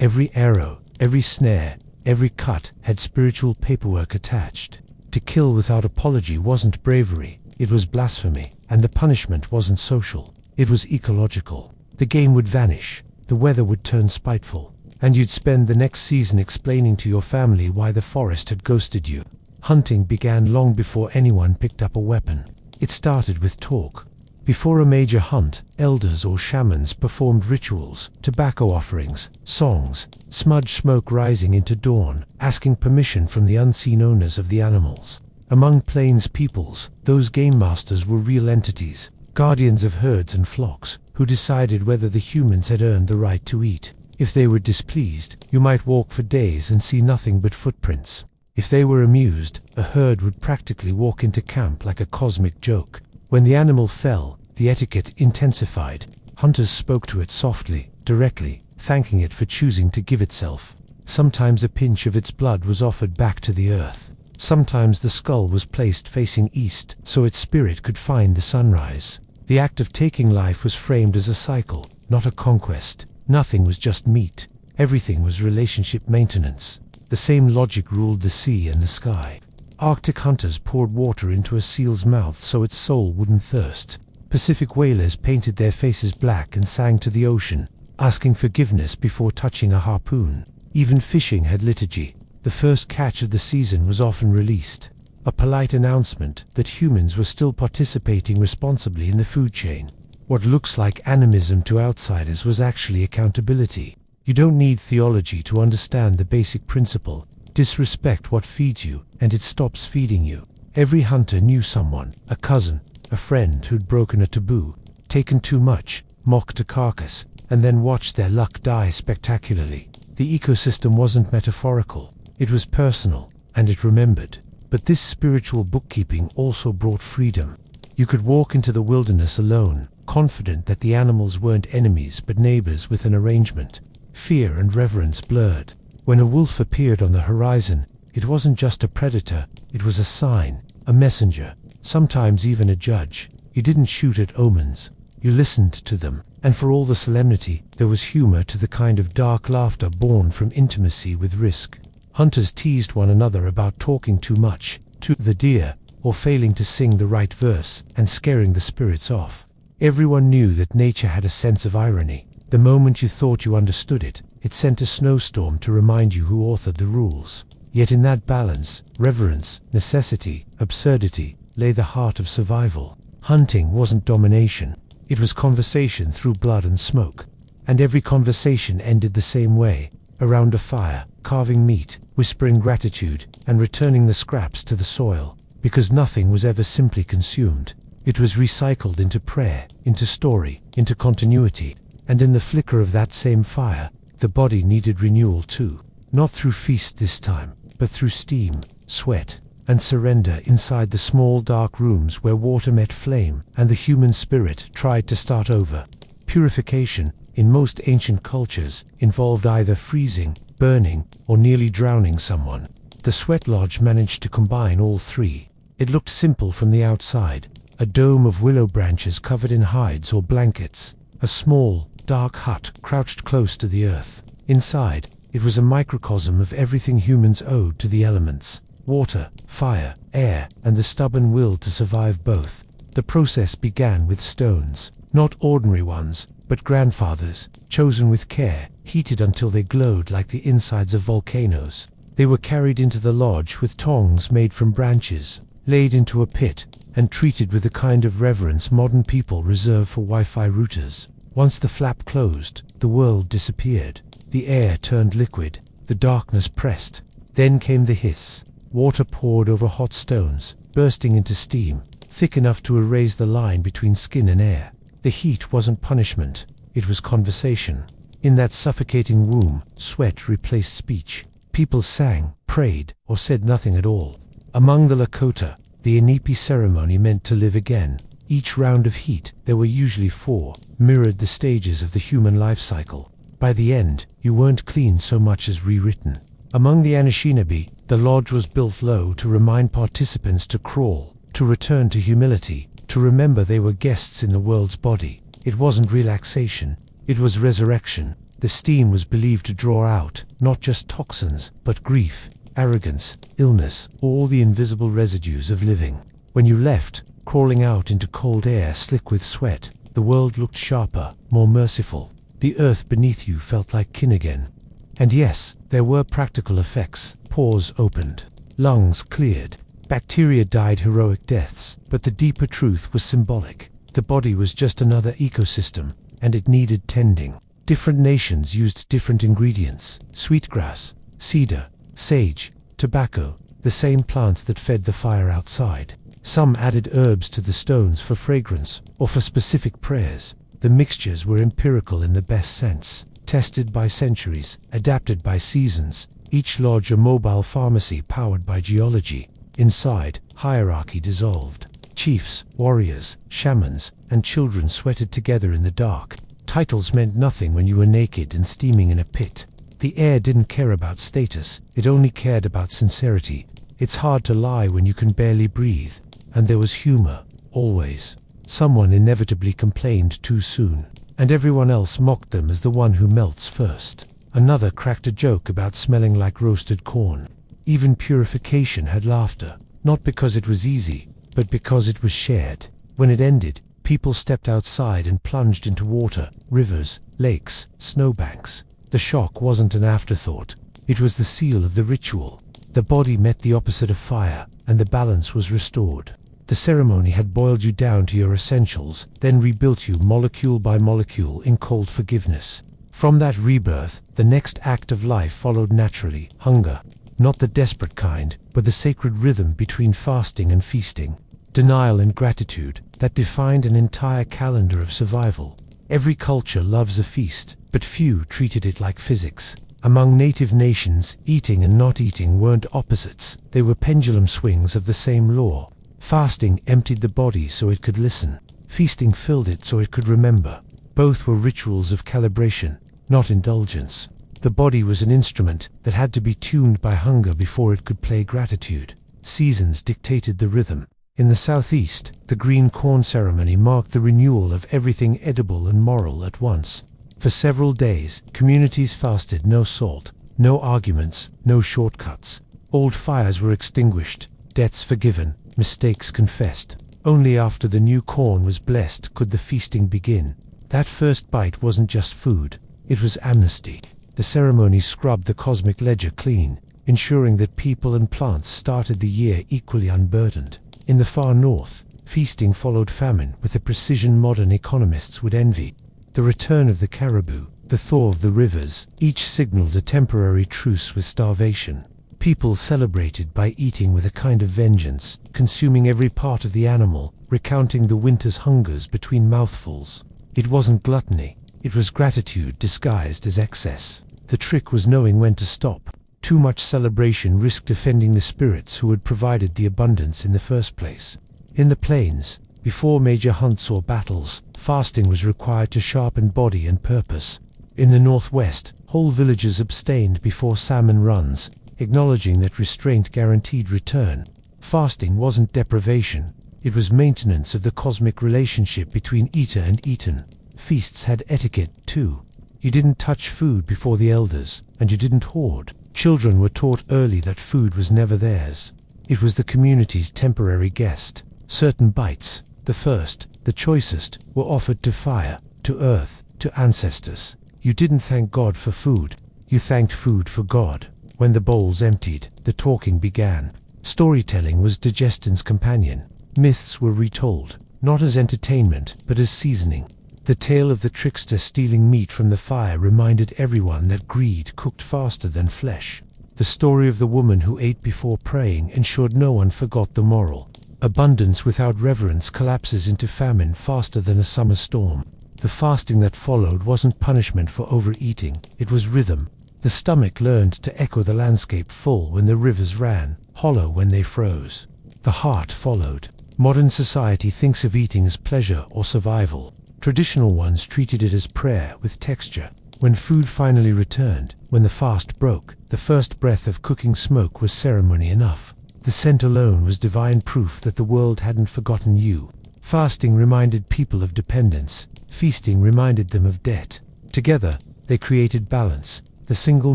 Every arrow, every snare, every cut had spiritual paperwork attached. To kill without apology wasn't bravery, it was blasphemy, and the punishment wasn't social, it was ecological. The game would vanish, the weather would turn spiteful, and you'd spend the next season explaining to your family why the forest had ghosted you. Hunting began long before anyone picked up a weapon. It started with talk. Before a major hunt, elders or shamans performed rituals, tobacco offerings, songs, smudge smoke rising into dawn, asking permission from the unseen owners of the animals. Among plains peoples, those game masters were real entities, guardians of herds and flocks, who decided whether the humans had earned the right to eat. If they were displeased, you might walk for days and see nothing but footprints. If they were amused, a herd would practically walk into camp like a cosmic joke. When the animal fell, the etiquette intensified. Hunters spoke to it softly, directly, thanking it for choosing to give itself. Sometimes a pinch of its blood was offered back to the earth. Sometimes the skull was placed facing east so its spirit could find the sunrise. The act of taking life was framed as a cycle, not a conquest. Nothing was just meat. Everything was relationship maintenance. The same logic ruled the sea and the sky. Arctic hunters poured water into a seal's mouth so its soul wouldn't thirst. Pacific whalers painted their faces black and sang to the ocean, asking forgiveness before touching a harpoon. Even fishing had liturgy. The first catch of the season was often released, a polite announcement that humans were still participating responsibly in the food chain. What looks like animism to outsiders was actually accountability. You don't need theology to understand the basic principle. Disrespect what feeds you, and it stops feeding you. Every hunter knew someone, a cousin, a friend who'd broken a taboo, taken too much, mocked a carcass, and then watched their luck die spectacularly. The ecosystem wasn't metaphorical, it was personal, and it remembered. But this spiritual bookkeeping also brought freedom. You could walk into the wilderness alone, confident that the animals weren't enemies but neighbors with an arrangement. Fear and reverence blurred. When a wolf appeared on the horizon, it wasn't just a predator, it was a sign, a messenger, sometimes even a judge. You didn't shoot at omens, you listened to them, and for all the solemnity, there was humor to the kind of dark laughter born from intimacy with risk. Hunters teased one another about talking too much to the deer, or failing to sing the right verse and scaring the spirits off. Everyone knew that nature had a sense of irony. The moment you thought you understood it, it sent a snowstorm to remind you who authored the rules. Yet in that balance, reverence, necessity, absurdity, lay the heart of survival. Hunting wasn't domination, it was conversation through blood and smoke. And every conversation ended the same way, around a fire, carving meat, whispering gratitude, and returning the scraps to the soil, because nothing was ever simply consumed. It was recycled into prayer, into story, into continuity, and in the flicker of that same fire, the body needed renewal too, not through feast this time, but through steam, sweat, and surrender inside the small dark rooms where water met flame and the human spirit tried to start over. Purification, in most ancient cultures, involved either freezing, burning, or nearly drowning someone. The sweat lodge managed to combine all three. It looked simple from the outside, a dome of willow branches covered in hides or blankets, a small, dark hut crouched close to the earth. Inside, it was a microcosm of everything humans owed to the elements: water, fire, air, and the stubborn will to survive both. The process began with stones, not ordinary ones, but grandfathers, chosen with care, heated until they glowed like the insides of volcanoes. They were carried into the lodge with tongs made from branches, laid into a pit, and treated with the kind of reverence modern people reserve for Wi-Fi routers. Once the flap closed, the world disappeared. The air turned liquid, the darkness pressed. Then came the hiss. Water poured over hot stones, bursting into steam, thick enough to erase the line between skin and air. The heat wasn't punishment, it was conversation. In that suffocating womb, sweat replaced speech. People sang, prayed, or said nothing at all. Among the Lakota, the Inipi ceremony meant to live again. Each round of heat, there were usually 4, mirrored the stages of the human life cycle. By the end, you weren't clean so much as rewritten. Among the Anishinaabe, the lodge was built low to remind participants to crawl, to return to humility, to remember they were guests in the world's body. It wasn't relaxation, it was resurrection. The steam was believed to draw out, not just toxins, but grief, arrogance, illness, all the invisible residues of living. When you left, crawling out into cold air slick with sweat, the world looked sharper, more merciful. The earth beneath you felt like kin again. And yes, there were practical effects. Pores opened, lungs cleared, bacteria died heroic deaths, but the deeper truth was symbolic. The body was just another ecosystem, and it needed tending. Different nations used different ingredients: sweetgrass, cedar, sage, tobacco, the same plants that fed the fire outside. Some added herbs to the stones for fragrance or for specific prayers. The mixtures were empirical in the best sense, tested by centuries, adapted by seasons, each lodge a mobile pharmacy powered by geology. Inside, hierarchy dissolved. Chiefs, warriors, shamans, and children sweated together in the dark. Titles meant nothing when you were naked and steaming in a pit. The air didn't care about status, it only cared about sincerity. It's hard to lie when you can barely breathe. And there was humor, always. Someone inevitably complained too soon, and everyone else mocked them as the one who melts first. Another cracked a joke about smelling like roasted corn. Even purification had laughter, not because it was easy, but because it was shared. When it ended, people stepped outside and plunged into water, rivers, lakes, snowbanks. The shock wasn't an afterthought. It was the seal of the ritual. The body met the opposite of fire, and the balance was restored. The ceremony had boiled you down to your essentials, then rebuilt you molecule by molecule in cold forgiveness. From that rebirth, the next act of life followed naturally: hunger. Not the desperate kind, but the sacred rhythm between fasting and feasting. Denial and gratitude, that defined an entire calendar of survival. Every culture loves a feast, but few treated it like physics. Among native nations, eating and not eating weren't opposites, they were pendulum swings of the same law. Fasting emptied the body so it could listen. Feasting filled it so it could remember. Both were rituals of calibration, not indulgence. The body was an instrument that had to be tuned by hunger before it could play gratitude. Seasons dictated the rhythm. In the southeast, the green corn ceremony marked the renewal of everything edible and moral at once. For several days, communities fasted: no salt, no arguments, no shortcuts. Old fires were extinguished, debts forgiven, mistakes confessed. Only after the new corn was blessed could the feasting begin. That first bite wasn't just food, it was amnesty. The ceremony scrubbed the cosmic ledger clean, ensuring that people and plants started the year equally unburdened. In the far north, feasting followed famine with a precision modern economists would envy. The return of the caribou, the thaw of the rivers, each signaled a temporary truce with starvation. People celebrated by eating with a kind of vengeance, consuming every part of the animal, recounting the winter's hungers between mouthfuls. It wasn't gluttony, it was gratitude disguised as excess. The trick was knowing when to stop. Too much celebration risked offending the spirits who had provided the abundance in the first place. In the plains, before major hunts or battles, fasting was required to sharpen body and purpose. In the northwest, whole villages abstained before salmon runs, acknowledging that restraint guaranteed return. Fasting wasn't deprivation, it was maintenance of the cosmic relationship between eater and eaten. Feasts had etiquette, too. You didn't touch food before the elders, and you didn't hoard. Children were taught early that food was never theirs. It was the community's temporary guest. Certain bites, the first, the choicest, were offered to fire, to earth, to ancestors. You didn't thank God for food, you thanked food for God. When the bowls emptied, the talking began. Storytelling was digestion's companion. Myths were retold, not as entertainment, but as seasoning. The tale of the trickster stealing meat from the fire reminded everyone that greed cooked faster than flesh. The story of the woman who ate before praying ensured no one forgot the moral. Abundance without reverence collapses into famine faster than a summer storm. The fasting that followed wasn't punishment for overeating, it was rhythm. The stomach learned to echo the landscape full when the rivers ran, hollow when they froze. The heart followed. Modern society thinks of eating as pleasure or survival. Traditional ones treated it as prayer with texture. When food finally returned, when the fast broke, the first breath of cooking smoke was ceremony enough. The scent alone was divine proof that the world hadn't forgotten you. Fasting reminded people of dependence. Feasting reminded them of debt. Together, they created balance, the single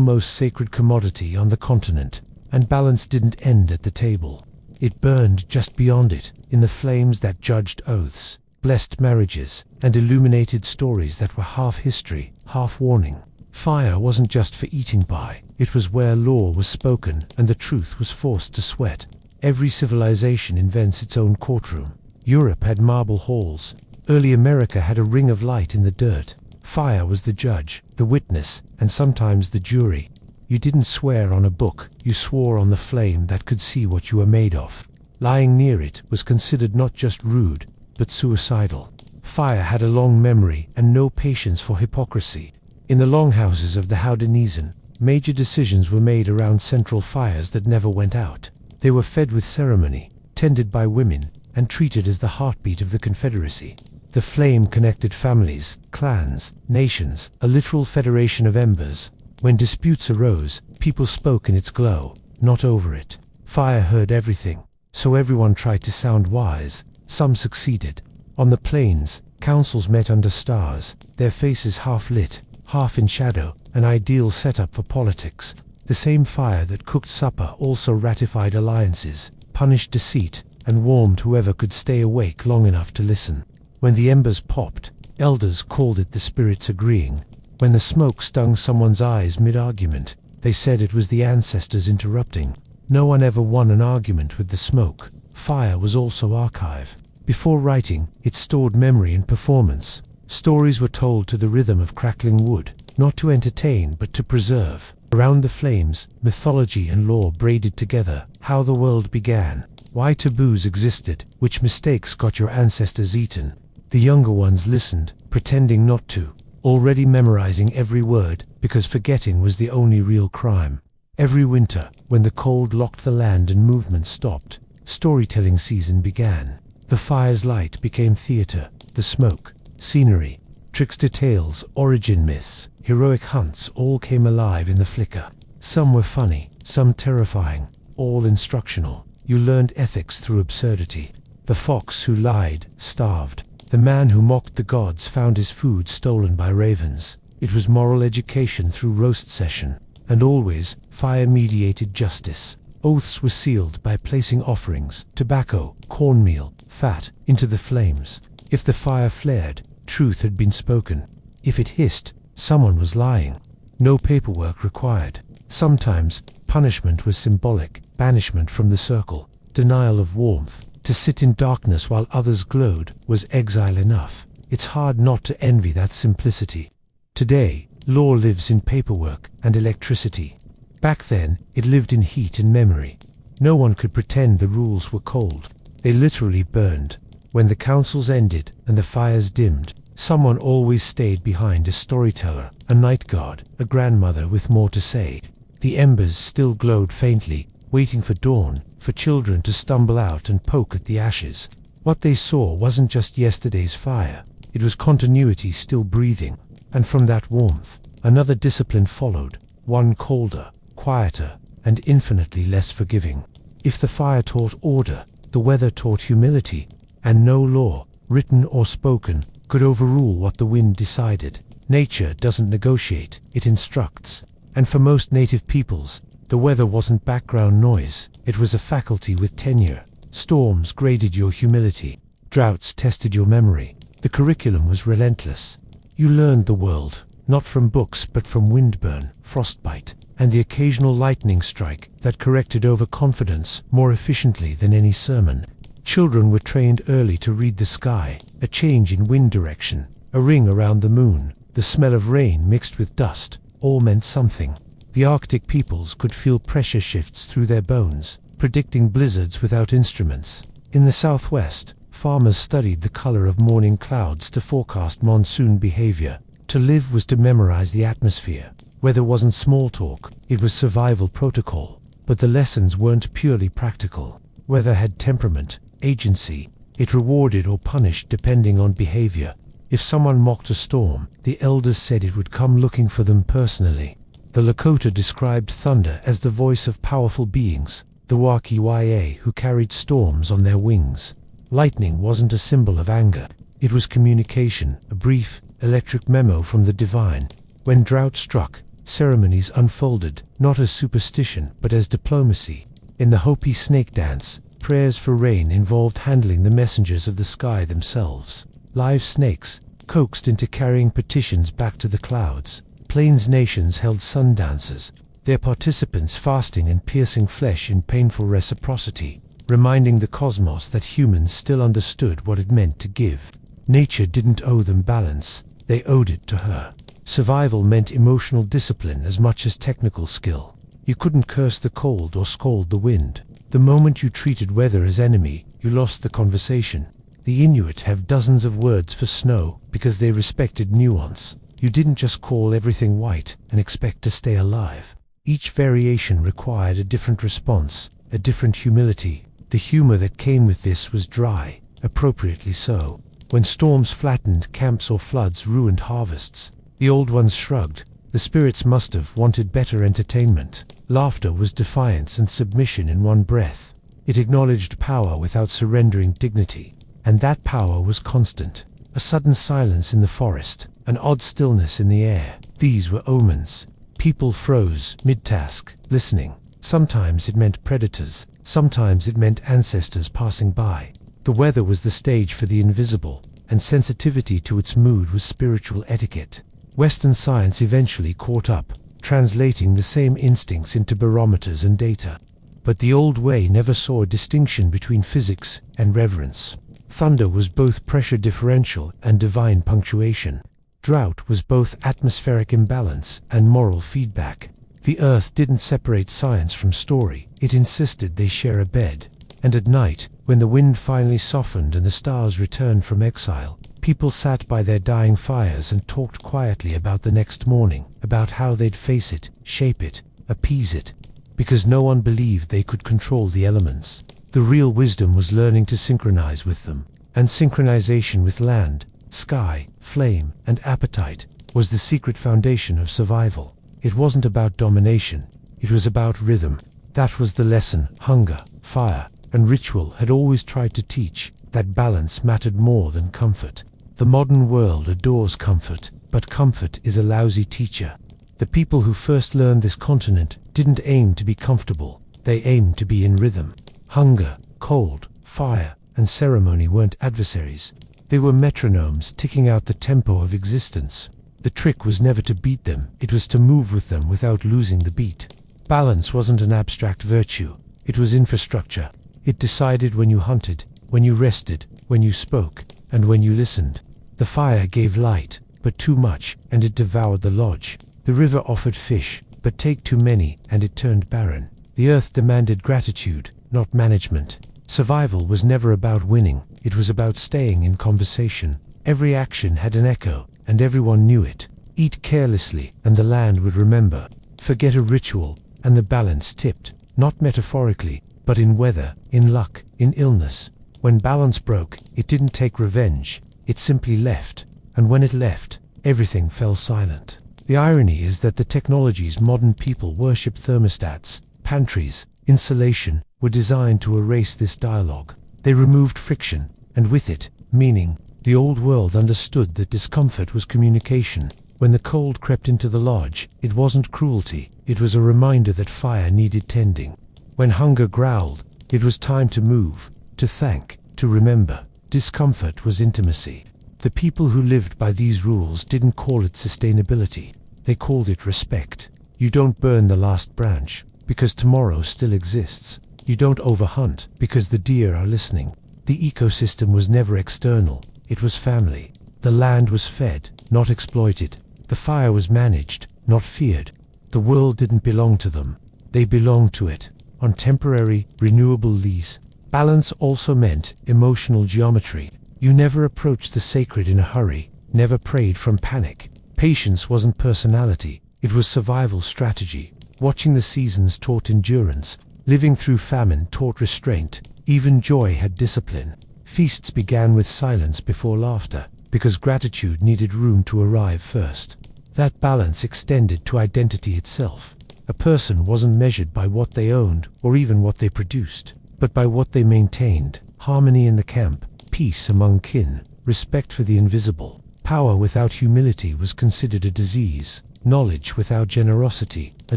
most sacred commodity on the continent. And balance didn't end at the table. It burned just beyond it, in the flames that judged oaths, blessed marriages, and illuminated stories that were half history, half warning. Fire wasn't just for eating by, it was where law was spoken and the truth was forced to sweat. Every civilization invents its own courtroom. Europe had marble halls. Early America had a ring of light in the dirt. Fire was the judge, the witness, and sometimes the jury. You didn't swear on a book, you swore on the flame that could see what you were made of. Lying near it was considered not just rude, but suicidal. Fire had a long memory and no patience for hypocrisy. In the longhouses of the Haudenosaunee, major decisions were made around central fires that never went out. They were fed with ceremony, tended by women, and treated as the heartbeat of the Confederacy. The flame connected families, clans, nations, a literal federation of embers. When disputes arose, people spoke in its glow, not over it. Fire heard everything, so everyone tried to sound wise. Some succeeded. On the plains, councils met under stars, their faces half lit, half in shadow, an ideal setup for politics. The same fire that cooked supper also ratified alliances, punished deceit, and warmed whoever could stay awake long enough to listen. When the embers popped, elders called it the spirits agreeing. When the smoke stung someone's eyes mid-argument, they said it was the ancestors interrupting. No one ever won an argument with the smoke. Fire was also archive. Before writing, it stored memory and performance. Stories were told to the rhythm of crackling wood, not to entertain but to preserve. Around the flames, mythology and lore braided together. How the world began, why taboos existed, which mistakes got your ancestors eaten. The younger ones listened, pretending not to, already memorizing every word, because forgetting was the only real crime. Every winter, when the cold locked the land and movement stopped, storytelling season began. The fire's light became theater, the smoke, scenery, trickster tales, origin myths, heroic hunts all came alive in the flicker. Some were funny, some terrifying, all instructional. You learned ethics through absurdity. The fox who lied, starved. The man who mocked the gods found his food stolen by ravens. It was moral education through roast session. And always, fire-mediated justice. Oaths were sealed by placing offerings, tobacco, cornmeal, fat, into the flames. If the fire flared, truth had been spoken. If it hissed, someone was lying. No paperwork required. Sometimes, punishment was symbolic, banishment from the circle, denial of warmth. To sit in darkness while others glowed was exile enough. It's hard not to envy that simplicity. Today, Law lives in paperwork and electricity. Back then, it lived in heat and memory. No one could pretend the rules were cold. They literally burned. When the councils ended and the fires dimmed, someone always stayed behind: a storyteller, a night guard, a grandmother with more to say. The embers still glowed faintly, waiting for dawn, for children to stumble out and poke at the ashes. What they saw wasn't just yesterday's fire. It was continuity still breathing. And from that warmth, another discipline followed, one colder, quieter, and infinitely less forgiving. If the fire taught order, the weather taught humility, and no law, written or spoken, could overrule what the wind decided. Nature doesn't negotiate, it instructs. And for most native peoples, the weather wasn't background noise, it was a faculty with tenure. Storms graded your humility. Droughts tested your memory. The curriculum was relentless. You learned the world, not from books but from windburn, frostbite, and the occasional lightning strike that corrected overconfidence more efficiently than any sermon. Children were trained early to read the sky, a change in wind direction, a ring around the moon, the smell of rain mixed with dust, all meant something. The Arctic peoples could feel pressure shifts through their bones, predicting blizzards without instruments. In the southwest, farmers studied the color of morning clouds to forecast monsoon behavior. To live was to memorize the atmosphere. Weather wasn't small talk, it was survival protocol. But the lessons weren't purely practical. Weather had temperament, agency. It rewarded or punished depending on behavior. If someone mocked a storm, the elders said it would come looking for them personally. The Lakota described thunder as the voice of powerful beings, the Wakiya who carried storms on their wings. Lightning wasn't a symbol of anger. It was communication, a brief, electric memo from the divine. When drought struck, ceremonies unfolded, not as superstition but as diplomacy. In the Hopi snake dance, prayers for rain involved handling the messengers of the sky themselves. Live snakes, coaxed into carrying petitions back to the clouds. Plains nations held sun dances, their participants fasting and piercing flesh in painful reciprocity, reminding the cosmos that humans still understood what it meant to give. Nature didn't owe them balance, they owed it to her. Survival meant emotional discipline as much as technical skill. You couldn't curse the cold or scold the wind. The moment you treated weather as enemy, you lost the conversation. The Inuit have dozens of words for snow because they respected nuance. You didn't just call everything white and expect to stay alive. Each variation required a different response, a different humility. The humor that came with this was dry, appropriately so. When storms flattened camps or floods ruined harvests, the old ones shrugged. The spirits must have wanted better entertainment. Laughter was defiance and submission in one breath. It acknowledged power without surrendering dignity. And that power was constant. A sudden silence in the forest, an odd stillness in the air. These were omens. People froze, mid-task, listening. Sometimes it meant predators, sometimes it meant ancestors passing by. The weather was the stage for the invisible, and sensitivity to its mood was spiritual etiquette. Western science eventually caught up, translating the same instincts into barometers and data. But the old way never saw a distinction between physics and reverence. Thunder was both pressure differential and divine punctuation. Drought was both atmospheric imbalance and moral feedback. The earth didn't separate science from story, it insisted they share a bed. And at night, when the wind finally softened and the stars returned from exile, people sat by their dying fires and talked quietly about the next morning, about how they'd face it, shape it, appease it. Because no one believed they could control the elements. The real wisdom was learning to synchronize with them. And synchronization with land, sky, flame, and appetite was the secret foundation of survival. It wasn't about domination, it was about rhythm. That was the lesson hunger, fire, and ritual had always tried to teach, that balance mattered more than comfort. The modern world adores comfort, but comfort is a lousy teacher. The people who first learned this continent didn't aim to be comfortable, they aimed to be in rhythm. Hunger, cold, fire, and ceremony weren't adversaries. They were metronomes ticking out the tempo of existence. The trick was never to beat them, it was to move with them without losing the beat. Balance wasn't an abstract virtue, it was infrastructure. It decided when you hunted, when you rested, when you spoke, and when you listened. The fire gave light, but too much, and it devoured the lodge. The river offered fish, but take too many, and it turned barren. The earth demanded gratitude, not management. Survival was never about winning, it was about staying in conversation. Every action had an echo, and everyone knew it. Eat carelessly, and the land would remember. Forget a ritual, and the balance tipped, not metaphorically, but in weather, in luck, in illness. When balance broke, it didn't take revenge, it simply left. And when it left, everything fell silent. The irony is that the technologies modern people worship, thermostats, pantries, insulation, were designed to erase this dialogue. They removed friction, and with it, meaning. The old world understood that discomfort was communication. When the cold crept into the lodge, it wasn't cruelty, it was a reminder that fire needed tending. When hunger growled, it was time to move, to thank, to remember. Discomfort was intimacy. The people who lived by these rules didn't call it sustainability, they called it respect. You don't burn the last branch, because tomorrow still exists. You don't overhunt, because the deer are listening. The ecosystem was never external, it was family. The land was fed, not exploited. The fire was managed, not feared. The world didn't belong to them, they belonged to it, on temporary, renewable lease. Balance also meant emotional geometry. You never approached the sacred in a hurry, never prayed from panic. Patience wasn't personality, it was survival strategy. Watching the seasons taught endurance, living through famine taught restraint. Even joy had discipline. Feasts began with silence before laughter, because gratitude needed room to arrive first. That balance extended to identity itself. A person wasn't measured by what they owned or even what they produced, but by what they maintained. Harmony in the camp, peace among kin, respect for the invisible. Power without humility was considered a disease. Knowledge without generosity, a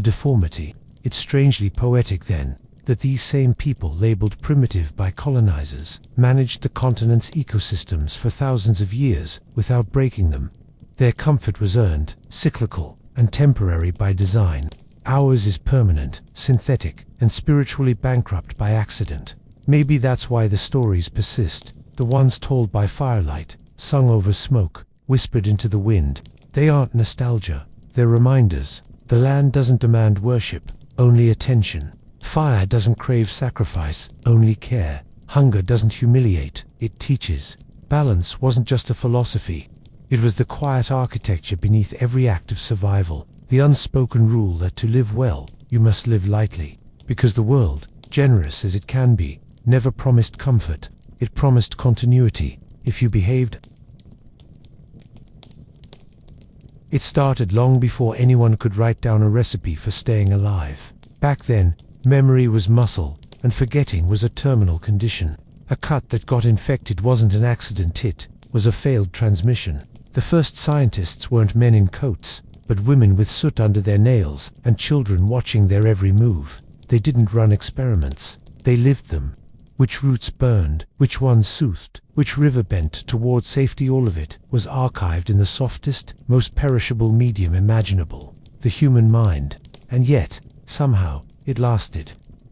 deformity. It's strangely poetic then, that these same people labeled primitive by colonizers, managed the continent's ecosystems for thousands of years without breaking them. Their comfort was earned, cyclical, and temporary by design. Ours is permanent, synthetic, and spiritually bankrupt by accident. Maybe that's why the stories persist, the ones told by firelight, sung over smoke, whispered into the wind. They aren't nostalgia, they're reminders. The land doesn't demand worship, only attention. Fire doesn't crave sacrifice, only care. Hunger doesn't humiliate, it teaches. Balance wasn't just a philosophy. It was the quiet architecture beneath every act of survival. The unspoken rule that to live well, you must live lightly. Because the world, generous as it can be, never promised comfort. It promised continuity. If you behaved. It started long before anyone could write down a recipe for staying alive. Back then, memory was muscle, and forgetting was a terminal condition. A cut that got infected wasn't an accident, it was a failed transmission. The first scientists weren't men in coats, but women with soot under their nails, and children watching their every move. They didn't run experiments, they lived them. Which roots burned, which ones soothed, which river bent toward safety, all of it was archived in the softest, most perishable medium imaginable, the human mind. And yet, somehow, it lasted.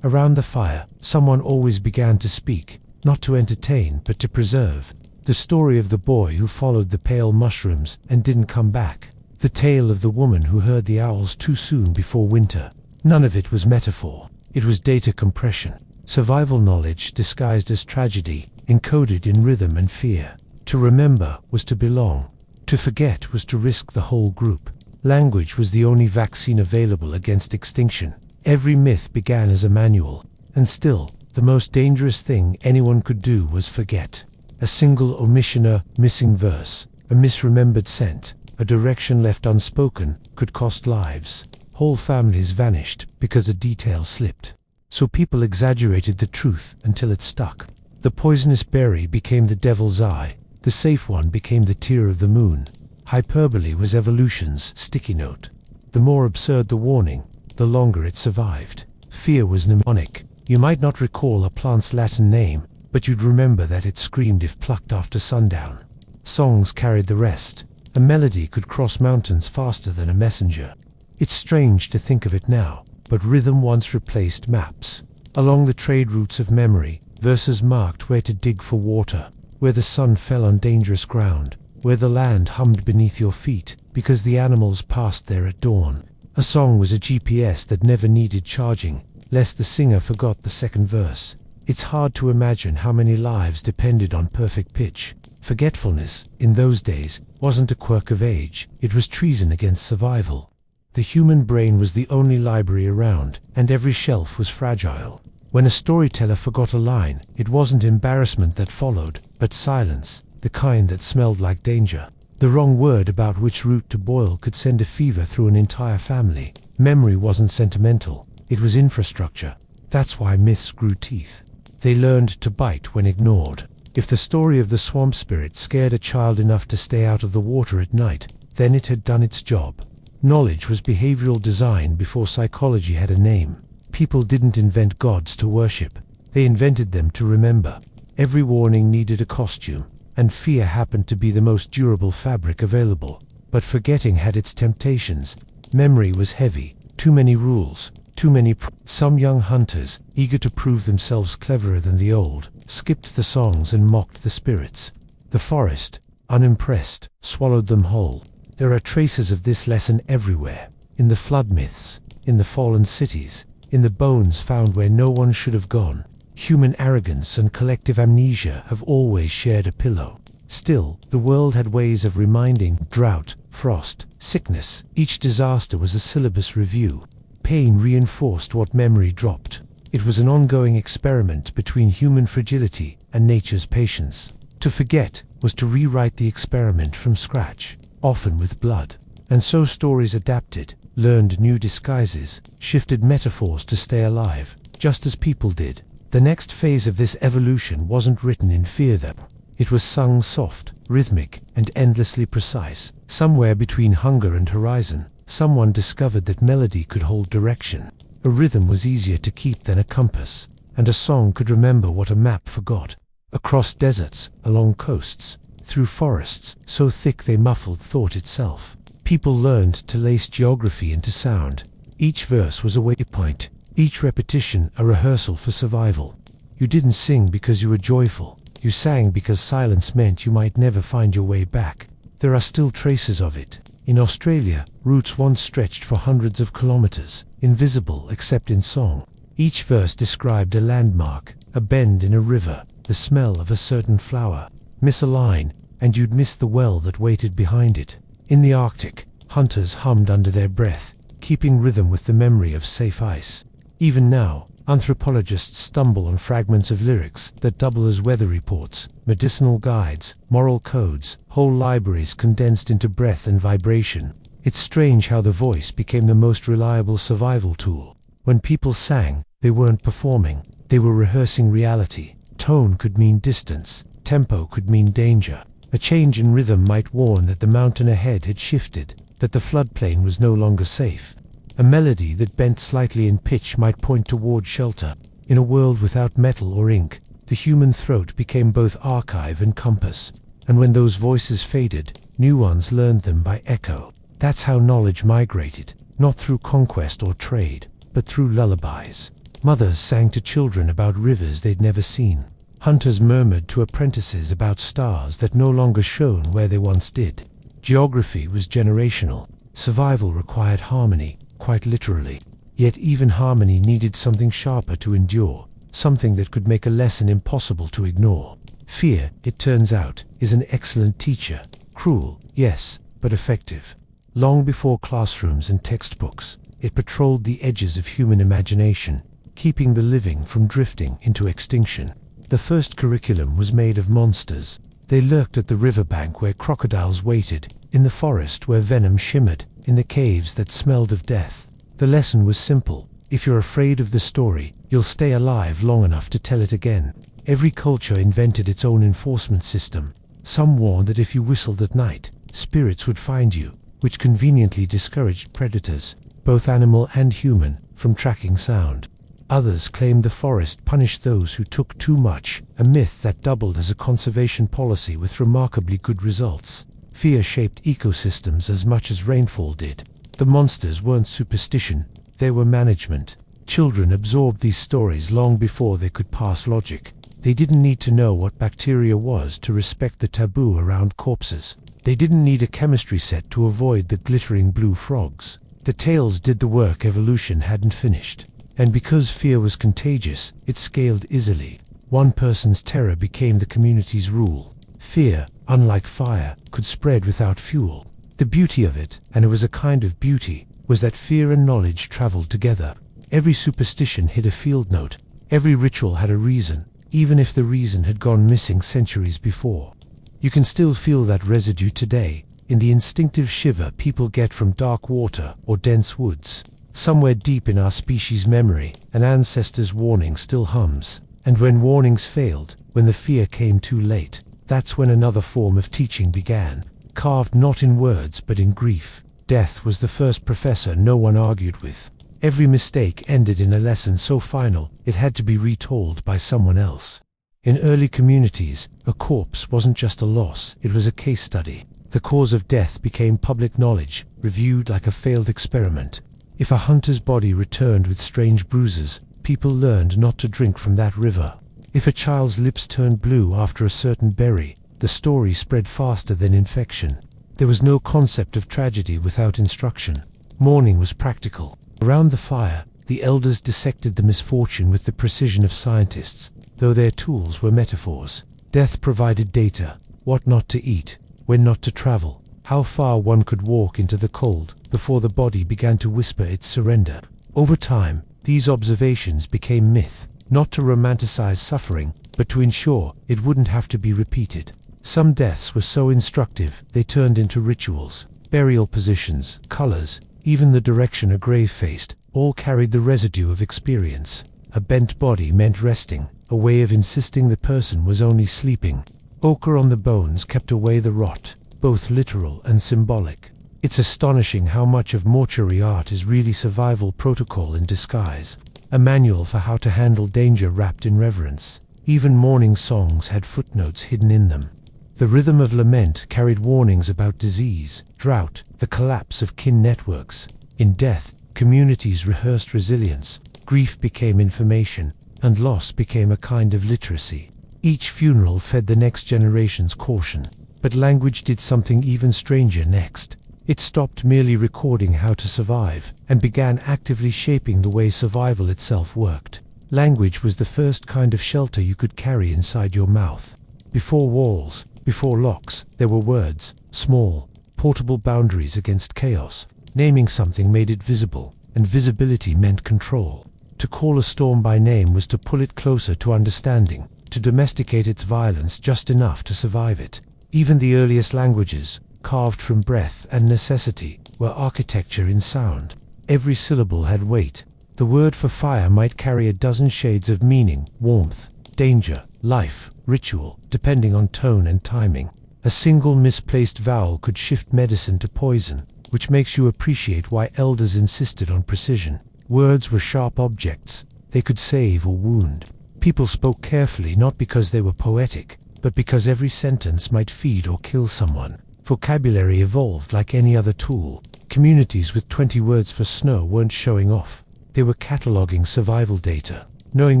Around the fire, someone always began to speak, not to entertain, but to preserve. The story of the boy who followed the pale mushrooms and didn't come back. The tale of the woman who heard the owls too soon before winter. None of it was metaphor. It was data compression. Survival knowledge disguised as tragedy, encoded in rhythm and fear. To remember was to belong. To forget was to risk the whole group. Language was the only vaccine available against extinction. Every myth began as a manual. And still, the most dangerous thing anyone could do was forget. A single omission, a missing verse, a misremembered scent, a direction left unspoken, could cost lives. Whole families vanished because a detail slipped. So people exaggerated the truth until it stuck. The poisonous berry became the devil's eye. The safe one became the tear of the moon. Hyperbole was evolution's sticky note. The more absurd the warning, the longer it survived. Fear was mnemonic. You might not recall a plant's Latin name, but you'd remember that it screamed if plucked after sundown. Songs carried the rest. A melody could cross mountains faster than a messenger. It's strange to think of it now, but rhythm once replaced maps. Along the trade routes of memory, verses marked where to dig for water, where the sun fell on dangerous ground, where the land hummed beneath your feet, because the animals passed there at dawn. A song was a GPS that never needed charging, lest the singer forgot the second verse. It's hard to imagine how many lives depended on perfect pitch. Forgetfulness, in those days, wasn't a quirk of age, it was treason against survival. The human brain was the only library around, and every shelf was fragile. When a storyteller forgot a line, it wasn't embarrassment that followed, but silence, the kind that smelled like danger. The wrong word about which root to boil could send a fever through an entire family. Memory wasn't sentimental, it was infrastructure. That's why myths grew teeth. They learned to bite when ignored. If the story of the swamp spirit scared a child enough to stay out of the water at night, then it had done its job. Knowledge was behavioral design before psychology had a name. People didn't invent gods to worship. They invented them to remember. Every warning needed a costume, and fear happened to be the most durable fabric available. But forgetting had its temptations. Memory was heavy, too many rules, too many Some young hunters, eager to prove themselves cleverer than the old, skipped the songs and mocked the spirits. The forest, unimpressed, swallowed them whole. There are traces of this lesson everywhere, in the flood myths, in the fallen cities, in the bones found where no one should have gone. Human arrogance and collective amnesia have always shared a pillow. Still, the world had ways of reminding: drought, frost, sickness. Each disaster was a syllabus review. Pain reinforced what memory dropped. It was an ongoing experiment between human fragility and nature's patience. To forget was to rewrite the experiment from scratch, often with blood. And so stories adapted, learned new disguises, shifted metaphors to stay alive, just as people did. The next phase of this evolution wasn't written in fear though. It was sung soft, rhythmic, and endlessly precise. Somewhere between hunger and horizon, someone discovered that melody could hold direction. A rhythm was easier to keep than a compass, and a song could remember what a map forgot. Across deserts, along coasts, through forests so thick they muffled thought itself, people learned to lace geography into sound. Each verse was a waypoint, each repetition a rehearsal for survival. You didn't sing because you were joyful, you sang because silence meant you might never find your way back. There are still traces of it. In Australia, routes once stretched for hundreds of kilometers, invisible except in song. Each verse described a landmark, a bend in a river, the smell of a certain flower. Miss a line, and you'd miss the well that waited behind it. In the Arctic, hunters hummed under their breath, keeping rhythm with the memory of safe ice. Even now, anthropologists stumble on fragments of lyrics that double as weather reports, medicinal guides, moral codes, whole libraries condensed into breath and vibration. It's strange how the voice became the most reliable survival tool. When people sang, they weren't performing, they were rehearsing reality. Tone could mean distance, tempo could mean danger. A change in rhythm might warn that the mountain ahead had shifted, that the floodplain was no longer safe. A melody that bent slightly in pitch might point toward shelter. In a world without metal or ink, the human throat became both archive and compass. And when those voices faded, new ones learned them by echo. That's how knowledge migrated, not through conquest or trade, but through lullabies. Mothers sang to children about rivers they'd never seen. Hunters murmured to apprentices about stars that no longer shone where they once did. Geography was generational. Survival required harmony, quite literally. Yet even harmony needed something sharper to endure, something that could make a lesson impossible to ignore. Fear, it turns out, is an excellent teacher. Cruel, yes, but effective. Long before classrooms and textbooks, it patrolled the edges of human imagination, keeping the living from drifting into extinction. The first curriculum was made of monsters. They lurked at the riverbank where crocodiles waited, in the forest where venom shimmered, in the caves that smelled of death. The lesson was simple. If you're afraid of the story, you'll stay alive long enough to tell it again. Every culture invented its own enforcement system. Some warned that if you whistled at night, spirits would find you, which conveniently discouraged predators, both animal and human, from tracking sound. Others claimed the forest punished those who took too much, a myth that doubled as a conservation policy with remarkably good results. Fear shaped ecosystems as much as rainfall did. The monsters weren't superstition, they were management. Children absorbed these stories long before they could pass logic. They didn't need to know what bacteria was to respect the taboo around corpses. They didn't need a chemistry set to avoid the glittering blue frogs. The tales did the work evolution hadn't finished. And because fear was contagious, it scaled easily. One person's terror became the community's rule. Fear, unlike fire, could spread without fuel. The beauty of it, and it was a kind of beauty, was that fear and knowledge traveled together. Every superstition hid a field note. Every ritual had a reason, even if the reason had gone missing centuries before. You can still feel that residue today, in the instinctive shiver people get from dark water or dense woods. Somewhere deep in our species' memory, an ancestor's warning still hums. And when warnings failed, when the fear came too late, that's when another form of teaching began, carved not in words but in grief. Death was the first professor no one argued with. Every mistake ended in a lesson so final, it had to be retold by someone else. In early communities, a corpse wasn't just a loss, it was a case study. The cause of death became public knowledge, reviewed like a failed experiment. If a hunter's body returned with strange bruises, people learned not to drink from that river. If a child's lips turned blue after a certain berry, the story spread faster than infection. There was no concept of tragedy without instruction. Mourning was practical. Around the fire, the elders dissected the misfortune with the precision of scientists, though their tools were metaphors. Death provided data: what not to eat, when not to travel, how far one could walk into the cold before the body began to whisper its surrender. Over time, these observations became myth, not to romanticize suffering, but to ensure it wouldn't have to be repeated. Some deaths were so instructive, they turned into rituals. Burial positions, colors, even the direction a grave faced, all carried the residue of experience. A bent body meant resting, a way of insisting the person was only sleeping. Ochre on the bones kept away the rot, both literal and symbolic. It's astonishing how much of mortuary art is really survival protocol in disguise. A manual for how to handle danger wrapped in reverence. Even mourning songs had footnotes hidden in them. The rhythm of lament carried warnings about disease, drought, the collapse of kin networks. In death, communities rehearsed resilience. Grief became information, and loss became a kind of literacy. Each funeral fed the next generation's caution. But language did something even stranger next. It stopped merely recording how to survive, and began actively shaping the way survival itself worked. Language was the first kind of shelter you could carry inside your mouth. Before walls, before locks, there were words, small, portable boundaries against chaos. Naming something made it visible, and visibility meant control. To call a storm by name was to pull it closer to understanding, to domesticate its violence just enough to survive it. Even the earliest languages, carved from breath and necessity, were architecture in sound. Every syllable had weight. The word for fire might carry a dozen shades of meaning: warmth, danger, life, ritual, depending on tone and timing. A single misplaced vowel could shift medicine to poison, which makes you appreciate why elders insisted on precision. Words were sharp objects. They could save or wound. People spoke carefully not because they were poetic, but because every sentence might feed or kill someone. Vocabulary evolved like any other tool. Communities with 20 words for snow weren't showing off. They were cataloging survival data. Knowing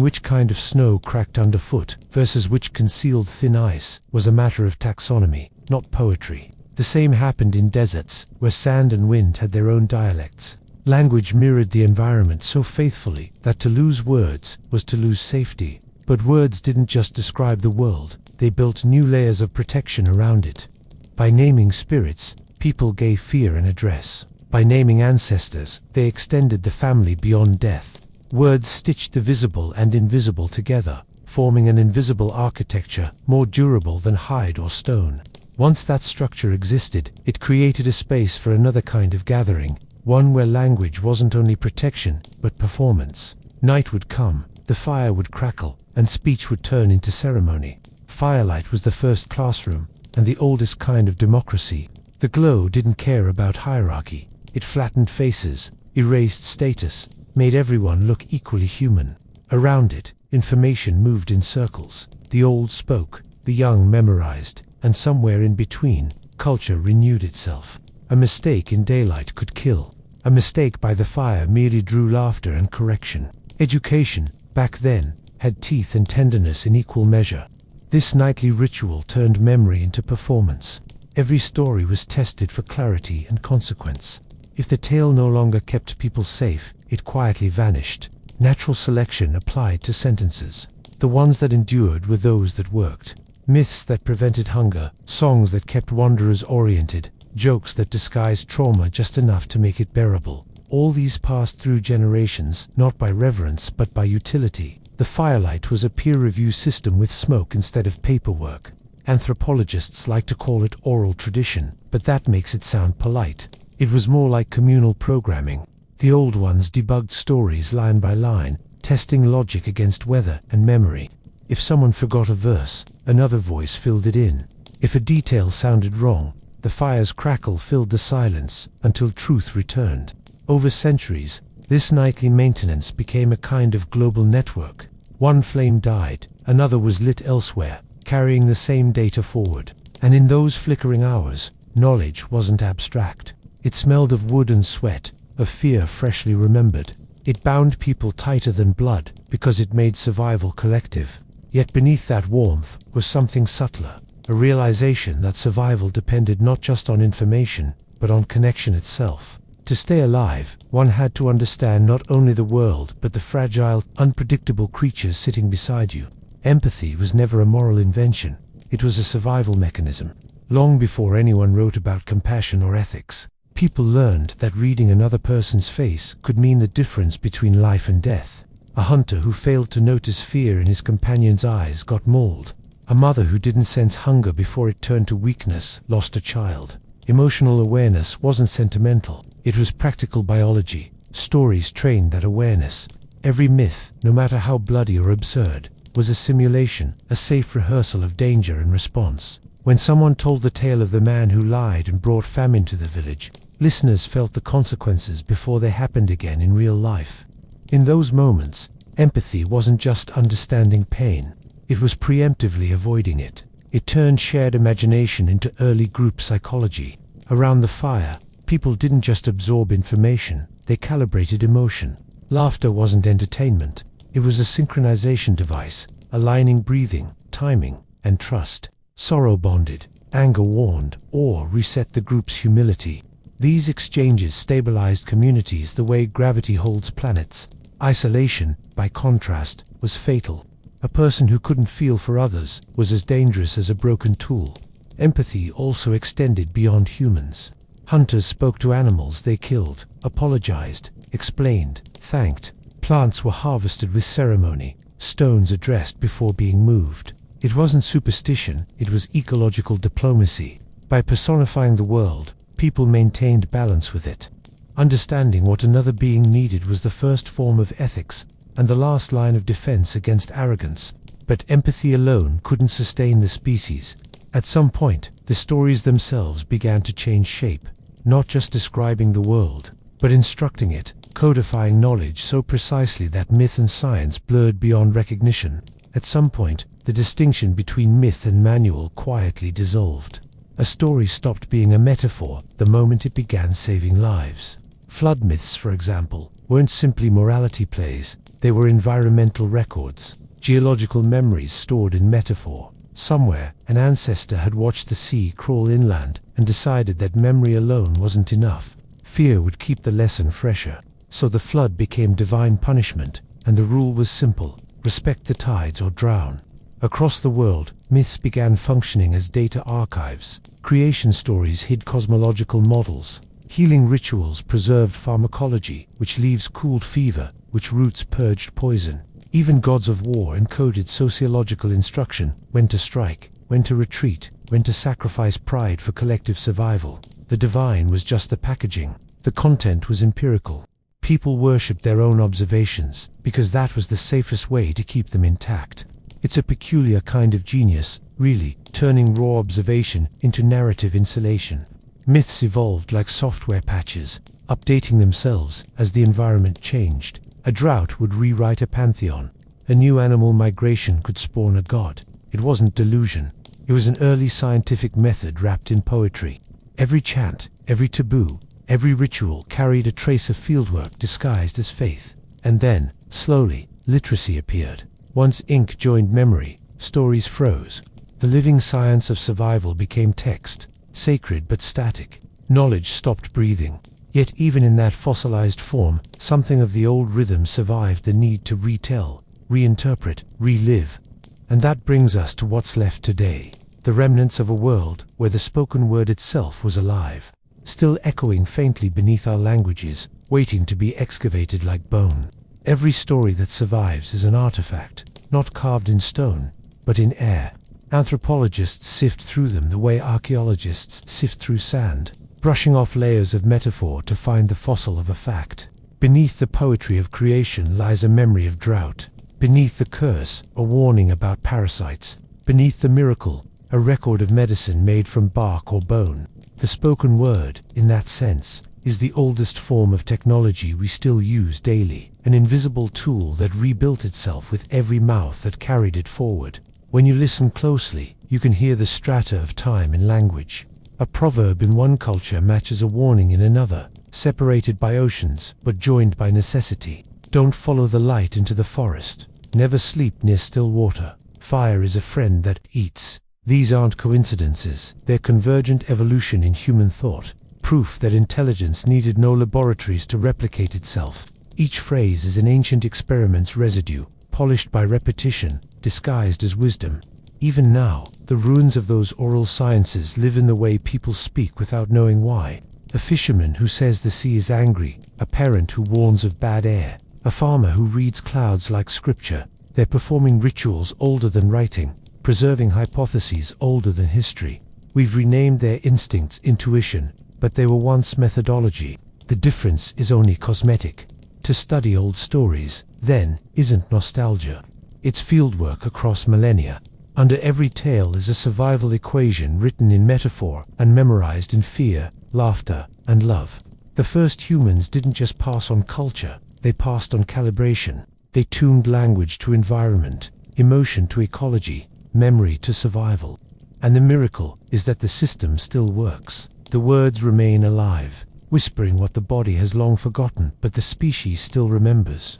which kind of snow cracked underfoot versus which concealed thin ice was a matter of taxonomy, not poetry. The same happened in deserts, where sand and wind had their own dialects. Language mirrored the environment so faithfully that to lose words was to lose safety. But words didn't just describe the world, they built new layers of protection around it. By naming spirits, people gave fear an address. By naming ancestors, they extended the family beyond death. Words stitched the visible and invisible together, forming an invisible architecture more durable than hide or stone. Once that structure existed, it created a space for another kind of gathering, one where language wasn't only protection, but performance. Night would come, the fire would crackle, and speech would turn into ceremony. Firelight was the first classroom, and the oldest kind of democracy. The glow didn't care about hierarchy. It flattened faces, erased status, made everyone look equally human. Around it, information moved in circles. The old spoke, the young memorized, and somewhere in between, culture renewed itself. A mistake in daylight could kill. A mistake by the fire merely drew laughter and correction. Education, back then, had teeth and tenderness in equal measure. This nightly ritual turned memory into performance. Every story was tested for clarity and consequence. If the tale no longer kept people safe, it quietly vanished. Natural selection applied to sentences. The ones that endured were those that worked. Myths that prevented hunger, songs that kept wanderers oriented, jokes that disguised trauma just enough to make it bearable. All these passed through generations, not by reverence but by utility. The firelight was a peer review system with smoke instead of paperwork. Anthropologists like to call it oral tradition, but that makes it sound polite. It was more like communal programming. The old ones debugged stories line by line, testing logic against weather and memory. If someone forgot a verse, another voice filled it in. If a detail sounded wrong, the fire's crackle filled the silence until truth returned. Over centuries, this nightly maintenance became a kind of global network. One flame died, another was lit elsewhere, carrying the same data forward. And in those flickering hours, knowledge wasn't abstract. It smelled of wood and sweat, of fear freshly remembered. It bound people tighter than blood, because it made survival collective. Yet beneath that warmth was something subtler, a realization that survival depended not just on information, but on connection itself. To stay alive, one had to understand not only the world, but the fragile, unpredictable creatures sitting beside you. Empathy was never a moral invention. It was a survival mechanism. Long before anyone wrote about compassion or ethics, people learned that reading another person's face could mean the difference between life and death. A hunter who failed to notice fear in his companion's eyes got mauled. A mother who didn't sense hunger before it turned to weakness lost a child. Emotional awareness wasn't sentimental. It was practical biology. Stories trained that awareness. Every myth, no matter how bloody or absurd, was a simulation, a safe rehearsal of danger and response. When someone told the tale of the man who lied and brought famine to the village, listeners felt the consequences before they happened again in real life. In those moments, empathy wasn't just understanding pain. It was preemptively avoiding it. It turned shared imagination into early group psychology. Around the fire, people didn't just absorb information, they calibrated emotion. Laughter wasn't entertainment. It was a synchronization device, aligning breathing, timing, and trust. Sorrow bonded, anger warned, awe reset the group's humility. These exchanges stabilized communities the way gravity holds planets. Isolation, by contrast, was fatal. A person who couldn't feel for others was as dangerous as a broken tool. Empathy also extended beyond humans. Hunters spoke to animals they killed, apologized, explained, thanked. Plants were harvested with ceremony, stones addressed before being moved. It wasn't superstition, it was ecological diplomacy. By personifying the world, people maintained balance with it. Understanding what another being needed was the first form of ethics, and the last line of defense against arrogance. But empathy alone couldn't sustain the species. At some point, the stories themselves began to change shape, not just describing the world, but instructing it, codifying knowledge so precisely that myth and science blurred beyond recognition. At some point, the distinction between myth and manual quietly dissolved. A story stopped being a metaphor the moment it began saving lives. Flood myths, for example, weren't simply morality plays, they were environmental records, geological memories stored in metaphor. Somewhere, an ancestor had watched the sea crawl inland and decided that memory alone wasn't enough. Fear would keep the lesson fresher. So the flood became divine punishment, and the rule was simple: respect the tides or drown. Across the world, myths began functioning as data archives. Creation stories hid cosmological models. Healing rituals preserved pharmacology, which leaves cooled fever, which roots purged poison. Even gods of war encoded sociological instruction: when to strike, when to retreat, when to sacrifice pride for collective survival. The divine was just the packaging. The content was empirical. People worshipped their own observations, because that was the safest way to keep them intact. It's a peculiar kind of genius, really, turning raw observation into narrative insulation. Myths evolved like software patches, updating themselves as the environment changed. A drought would rewrite a pantheon. A new animal migration could spawn a god. It wasn't delusion. It was an early scientific method wrapped in poetry. Every chant, every taboo, every ritual carried a trace of fieldwork disguised as faith. And then, slowly, literacy appeared. Once ink joined memory, stories froze. The living science of survival became text. sacred but static. Knowledge stopped breathing. Yet even in that fossilized form, something of the old rhythm survived the need to retell, reinterpret, relive. And that brings us to what's left today, the remnants of a world where the spoken word itself was alive, still echoing faintly beneath our languages, waiting to be excavated like bone. Every story that survives is an artifact, not carved in stone, but in air. Anthropologists sift through them the way archaeologists sift through sand, brushing off layers of metaphor to find the fossil of a fact. Beneath the poetry of creation lies a memory of drought. Beneath the curse, a warning about parasites. Beneath the miracle, a record of medicine made from bark or bone. The spoken word, in that sense, is the oldest form of technology we still use daily, an invisible tool that rebuilt itself with every mouth that carried it forward. When you listen closely, you can hear the strata of time in language. A proverb in one culture matches a warning in another, separated by oceans, but joined by necessity. Don't follow the light into the forest. Never sleep near still water. Fire is a friend that eats. These aren't coincidences, they're convergent evolution in human thought, proof that intelligence needed no laboratories to replicate itself. Each phrase is an ancient experiment's residue, polished by repetition, disguised as wisdom. Even now, the ruins of those oral sciences live in the way people speak without knowing why. A fisherman who says the sea is angry, a parent who warns of bad air, a farmer who reads clouds like scripture. They're performing rituals older than writing, preserving hypotheses older than history. We've renamed their instincts intuition, but they were once methodology. The difference is only cosmetic. To study old stories, then, isn't nostalgia. It's fieldwork across millennia. Under every tale is a survival equation written in metaphor and memorized in fear, laughter, and love. The first humans didn't just pass on culture, they passed on calibration. They tuned language to environment, emotion to ecology, memory to survival. And the miracle is that the system still works. The words remain alive, whispering what the body has long forgotten, but the species still remembers.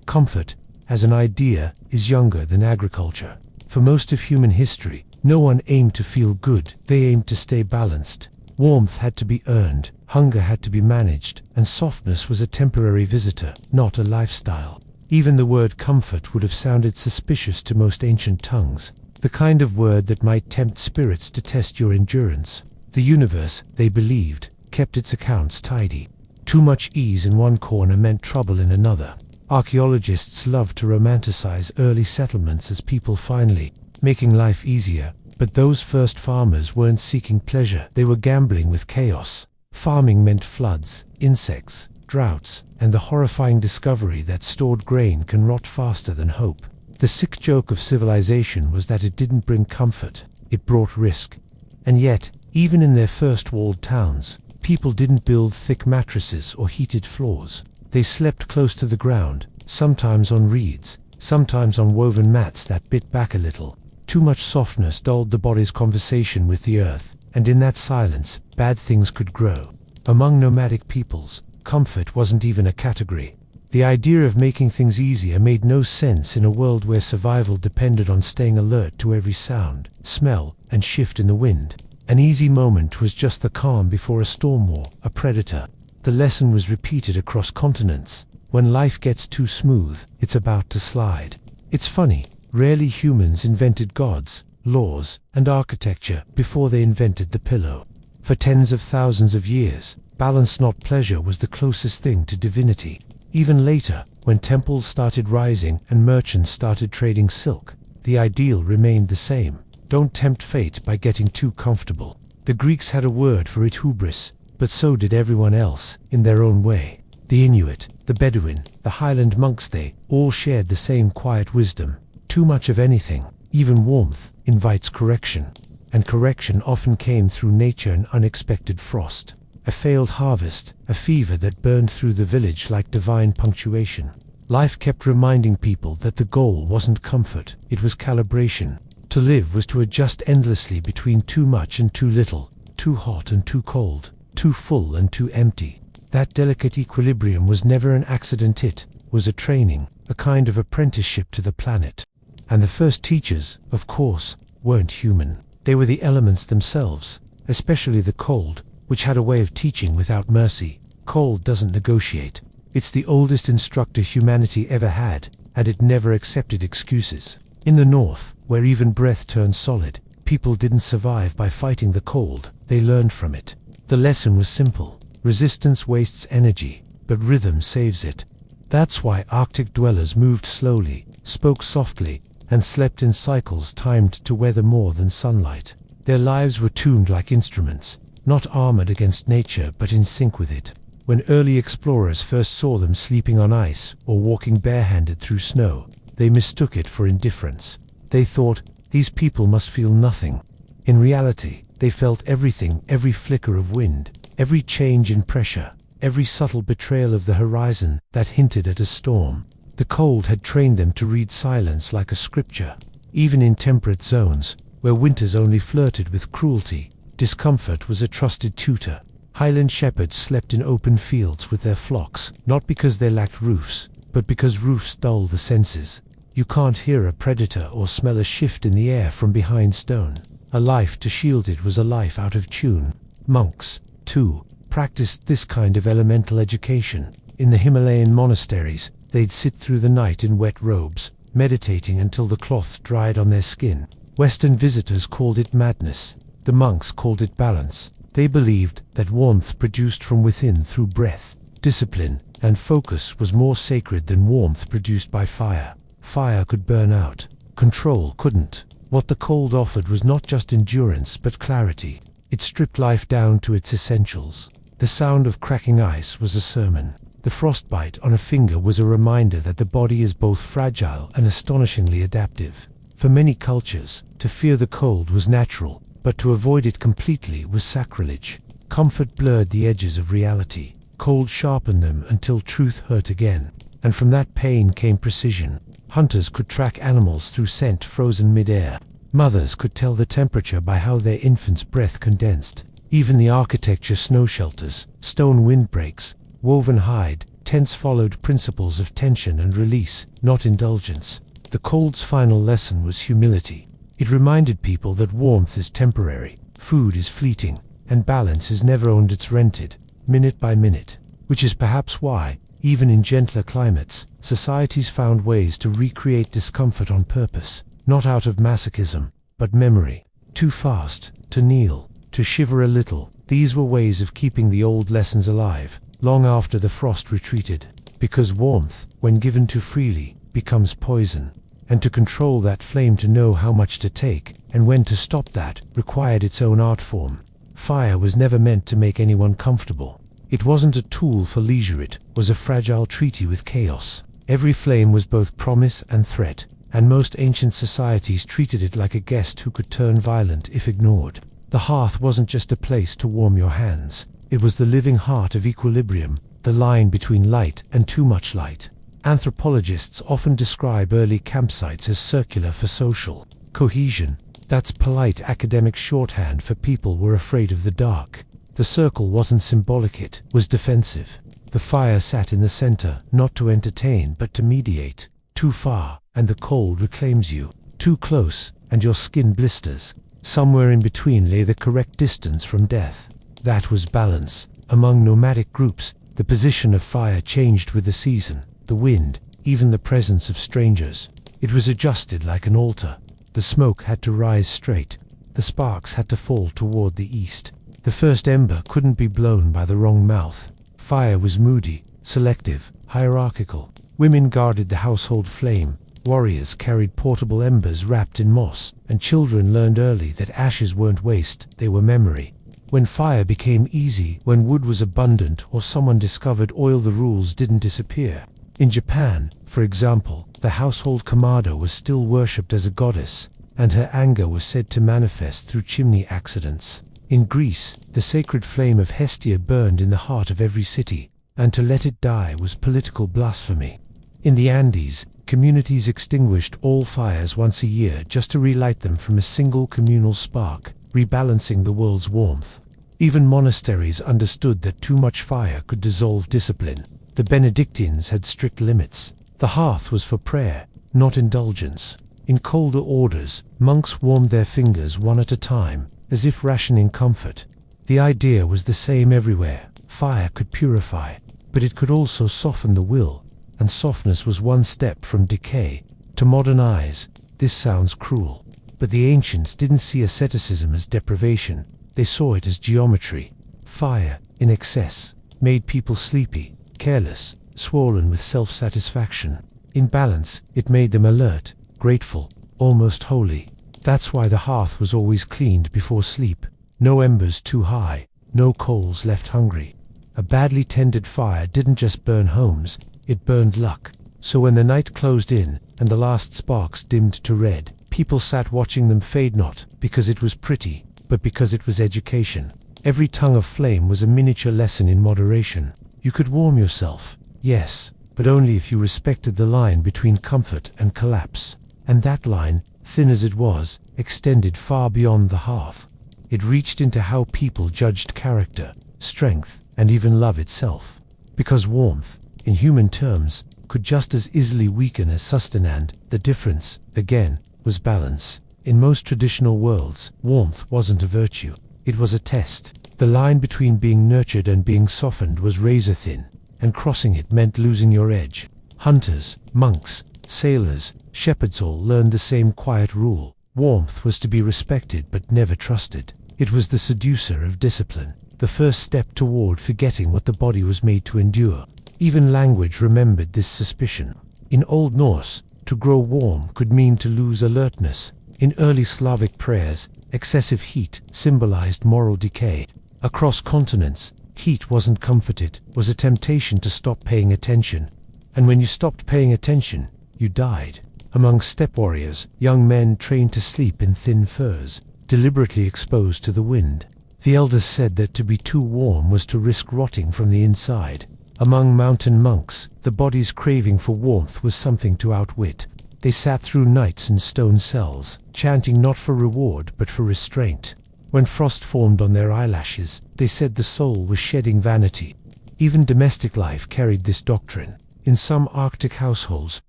Comfort, as an idea, is younger than agriculture. For most of human history, no one aimed to feel good, they aimed to stay balanced. Warmth had to be earned, hunger had to be managed, and softness was a temporary visitor, not a lifestyle. Even the word comfort would have sounded suspicious to most ancient tongues, the kind of word that might tempt spirits to test your endurance. The universe, they believed, kept its accounts tidy. Too much ease in one corner meant trouble in another. Archaeologists love to romanticize early settlements as people finally making life easier, but those first farmers weren't seeking pleasure, they were gambling with chaos. Farming meant floods, insects, droughts, and the horrifying discovery that stored grain can rot faster than hope. The sick joke of civilization was that it didn't bring comfort, it brought risk. And yet, even in their first walled towns, people didn't build thick mattresses or heated floors. They slept close to the ground, sometimes on reeds, sometimes on woven mats that bit back a little. Too much softness dulled the body's conversation with the earth, and in that silence, bad things could grow. Among nomadic peoples, comfort wasn't even a category. The idea of making things easier made no sense in a world where survival depended on staying alert to every sound, smell, and shift in the wind. An easy moment was just the calm before a storm or a predator. The lesson was repeated across continents. When life gets too smooth, it's about to slide. It's funny, rarely humans invented gods, laws, and architecture before they invented the pillow. For tens of thousands of years, balance not pleasure was the closest thing to divinity. Even later, when temples started rising and merchants started trading silk, the ideal remained the same. Don't tempt fate by getting too comfortable. The Greeks had a word for it, hubris, but so did everyone else, in their own way. The Inuit, the Bedouin, the Highland monks, they all shared the same quiet wisdom. Too much of anything, even warmth, invites correction. And correction often came through nature and unexpected frost. A failed harvest, a fever that burned through the village like divine punctuation. Life kept reminding people that the goal wasn't comfort, it was calibration. To live was to adjust endlessly between too much and too little, too hot and too cold, too full and too empty. That delicate equilibrium was never an accident, it was a training, a kind of apprenticeship to the planet. And the first teachers, of course, weren't human. They were the elements themselves, especially the cold, which had a way of teaching without mercy. Cold doesn't negotiate. It's the oldest instructor humanity ever had, and it never accepted excuses. In the north, where even breath turned solid, people didn't survive by fighting the cold, they learned from it. The lesson was simple. Resistance wastes energy, but rhythm saves it. That's why Arctic dwellers moved slowly, spoke softly, and slept in cycles timed to weather more than sunlight. Their lives were tuned like instruments, not armored against nature but in sync with it. When early explorers first saw them sleeping on ice or walking barehanded through snow, they mistook it for indifference. They thought, these people must feel nothing. In reality, they felt everything, every flicker of wind, every change in pressure, every subtle betrayal of the horizon that hinted at a storm. The cold had trained them to read silence like a scripture. Even in temperate zones, where winters only flirted with cruelty, discomfort was a trusted tutor. Highland shepherds slept in open fields with their flocks, not because they lacked roofs, but because roofs dull the senses. You can't hear a predator or smell a shift in the air from behind stone. A life to shield it was a life out of tune. Monks, too, practiced this kind of elemental education. In the Himalayan monasteries, they'd sit through the night in wet robes, meditating until the cloth dried on their skin. Western visitors called it madness. The monks called it balance. They believed that warmth produced from within through breath, discipline, and focus was more sacred than warmth produced by fire. Fire could burn out. Control couldn't. What the cold offered was not just endurance but clarity. It stripped life down to its essentials. The sound of cracking ice was a sermon. The frostbite on a finger was a reminder that the body is both fragile and astonishingly adaptive. For many cultures, to fear the cold was natural, but to avoid it completely was sacrilege. Comfort blurred the edges of reality. Cold sharpened them until truth hurt again. And from that pain came precision. Hunters could track animals through scent frozen mid-air. Mothers could tell the temperature by how their infant's breath condensed. Even the architecture snow shelters, stone windbreaks, woven hide, tents followed principles of tension and release, not indulgence. The cold's final lesson was humility. It reminded people that warmth is temporary, food is fleeting, and balance is never owned, it's rented, minute by minute. Which is perhaps why, even in gentler climates, societies found ways to recreate discomfort on purpose, not out of masochism, but memory. Too fast, to kneel, to shiver a little, these were ways of keeping the old lessons alive, long after the frost retreated. Because warmth, when given too freely, becomes poison. And to control that flame, to know how much to take, and when to stop that, required its own art form. Fire was never meant to make anyone comfortable. It wasn't a tool for leisure, it was a fragile treaty with chaos. Every flame was both promise and threat, and most ancient societies treated it like a guest who could turn violent if ignored. The hearth wasn't just a place to warm your hands. It was the living heart of equilibrium, the line between light and too much light. Anthropologists often describe early campsites as circular for social cohesion. That's polite academic shorthand for people were afraid of the dark. The circle wasn't symbolic, it was defensive. The fire sat in the center, not to entertain but to mediate. Too far, and the cold reclaims you. Too close, and your skin blisters. Somewhere in between lay the correct distance from death. That was balance. Among nomadic groups, the position of fire changed with the season, the wind, even the presence of strangers. It was adjusted like an altar. The smoke had to rise straight. The sparks had to fall toward the east. The first ember couldn't be blown by the wrong mouth. Fire was moody, selective, hierarchical. Women guarded the household flame. Warriors carried portable embers wrapped in moss, and children learned early that ashes weren't waste, they were memory. When fire became easy, when wood was abundant, or someone discovered oil, the rules didn't disappear. In Japan, for example, the household kamado was still worshipped as a goddess, and her anger was said to manifest through chimney accidents. In Greece, the sacred flame of Hestia burned in the heart of every city, and to let it die was political blasphemy. In the Andes, communities extinguished all fires once a year just to relight them from a single communal spark, rebalancing the world's warmth. Even monasteries understood that too much fire could dissolve discipline. The Benedictines had strict limits. The hearth was for prayer, not indulgence. In colder orders, monks warmed their fingers one at a time, as if rationing comfort. The idea was the same everywhere. Fire could purify, but it could also soften the will, and softness was one step from decay. To modern eyes, this sounds cruel, but the ancients didn't see asceticism as deprivation. They saw it as geometry. Fire, in excess, made people sleepy, careless, swollen with self-satisfaction. In balance, it made them alert, grateful, almost holy. That's why the hearth was always cleaned before sleep. No embers too high, no coals left hungry. A badly tended fire didn't just burn homes, it burned luck. So when the night closed in, and the last sparks dimmed to red, people sat watching them fade, not because it was pretty, but because it was education. Every tongue of flame was a miniature lesson in moderation. You could warm yourself, yes, but only if you respected the line between comfort and collapse. And that line, thin as it was, extended far beyond the hearth. It reached into how people judged character, strength, and even love itself. Because warmth, in human terms, could just as easily weaken as sustenance. The difference, again, was balance. In most traditional worlds, warmth wasn't a virtue. It was a test. The line between being nurtured and being softened was razor thin, and crossing it meant losing your edge. Hunters, monks, sailors, shepherds all learned the same quiet rule. Warmth was to be respected but never trusted. It was the seducer of discipline, the first step toward forgetting what the body was made to endure. Even language remembered this suspicion. In Old Norse, to grow warm could mean to lose alertness. In early Slavic prayers, excessive heat symbolized moral decay. Across continents, heat wasn't comforted, was a temptation to stop paying attention. And when you stopped paying attention, you died. Among steppe warriors, young men trained to sleep in thin furs, deliberately exposed to the wind. The elders said that to be too warm was to risk rotting from the inside. Among mountain monks, the body's craving for warmth was something to outwit. They sat through nights in stone cells, chanting not for reward but for restraint. When frost formed on their eyelashes, they said the soul was shedding vanity. Even domestic life carried this doctrine. In some Arctic households,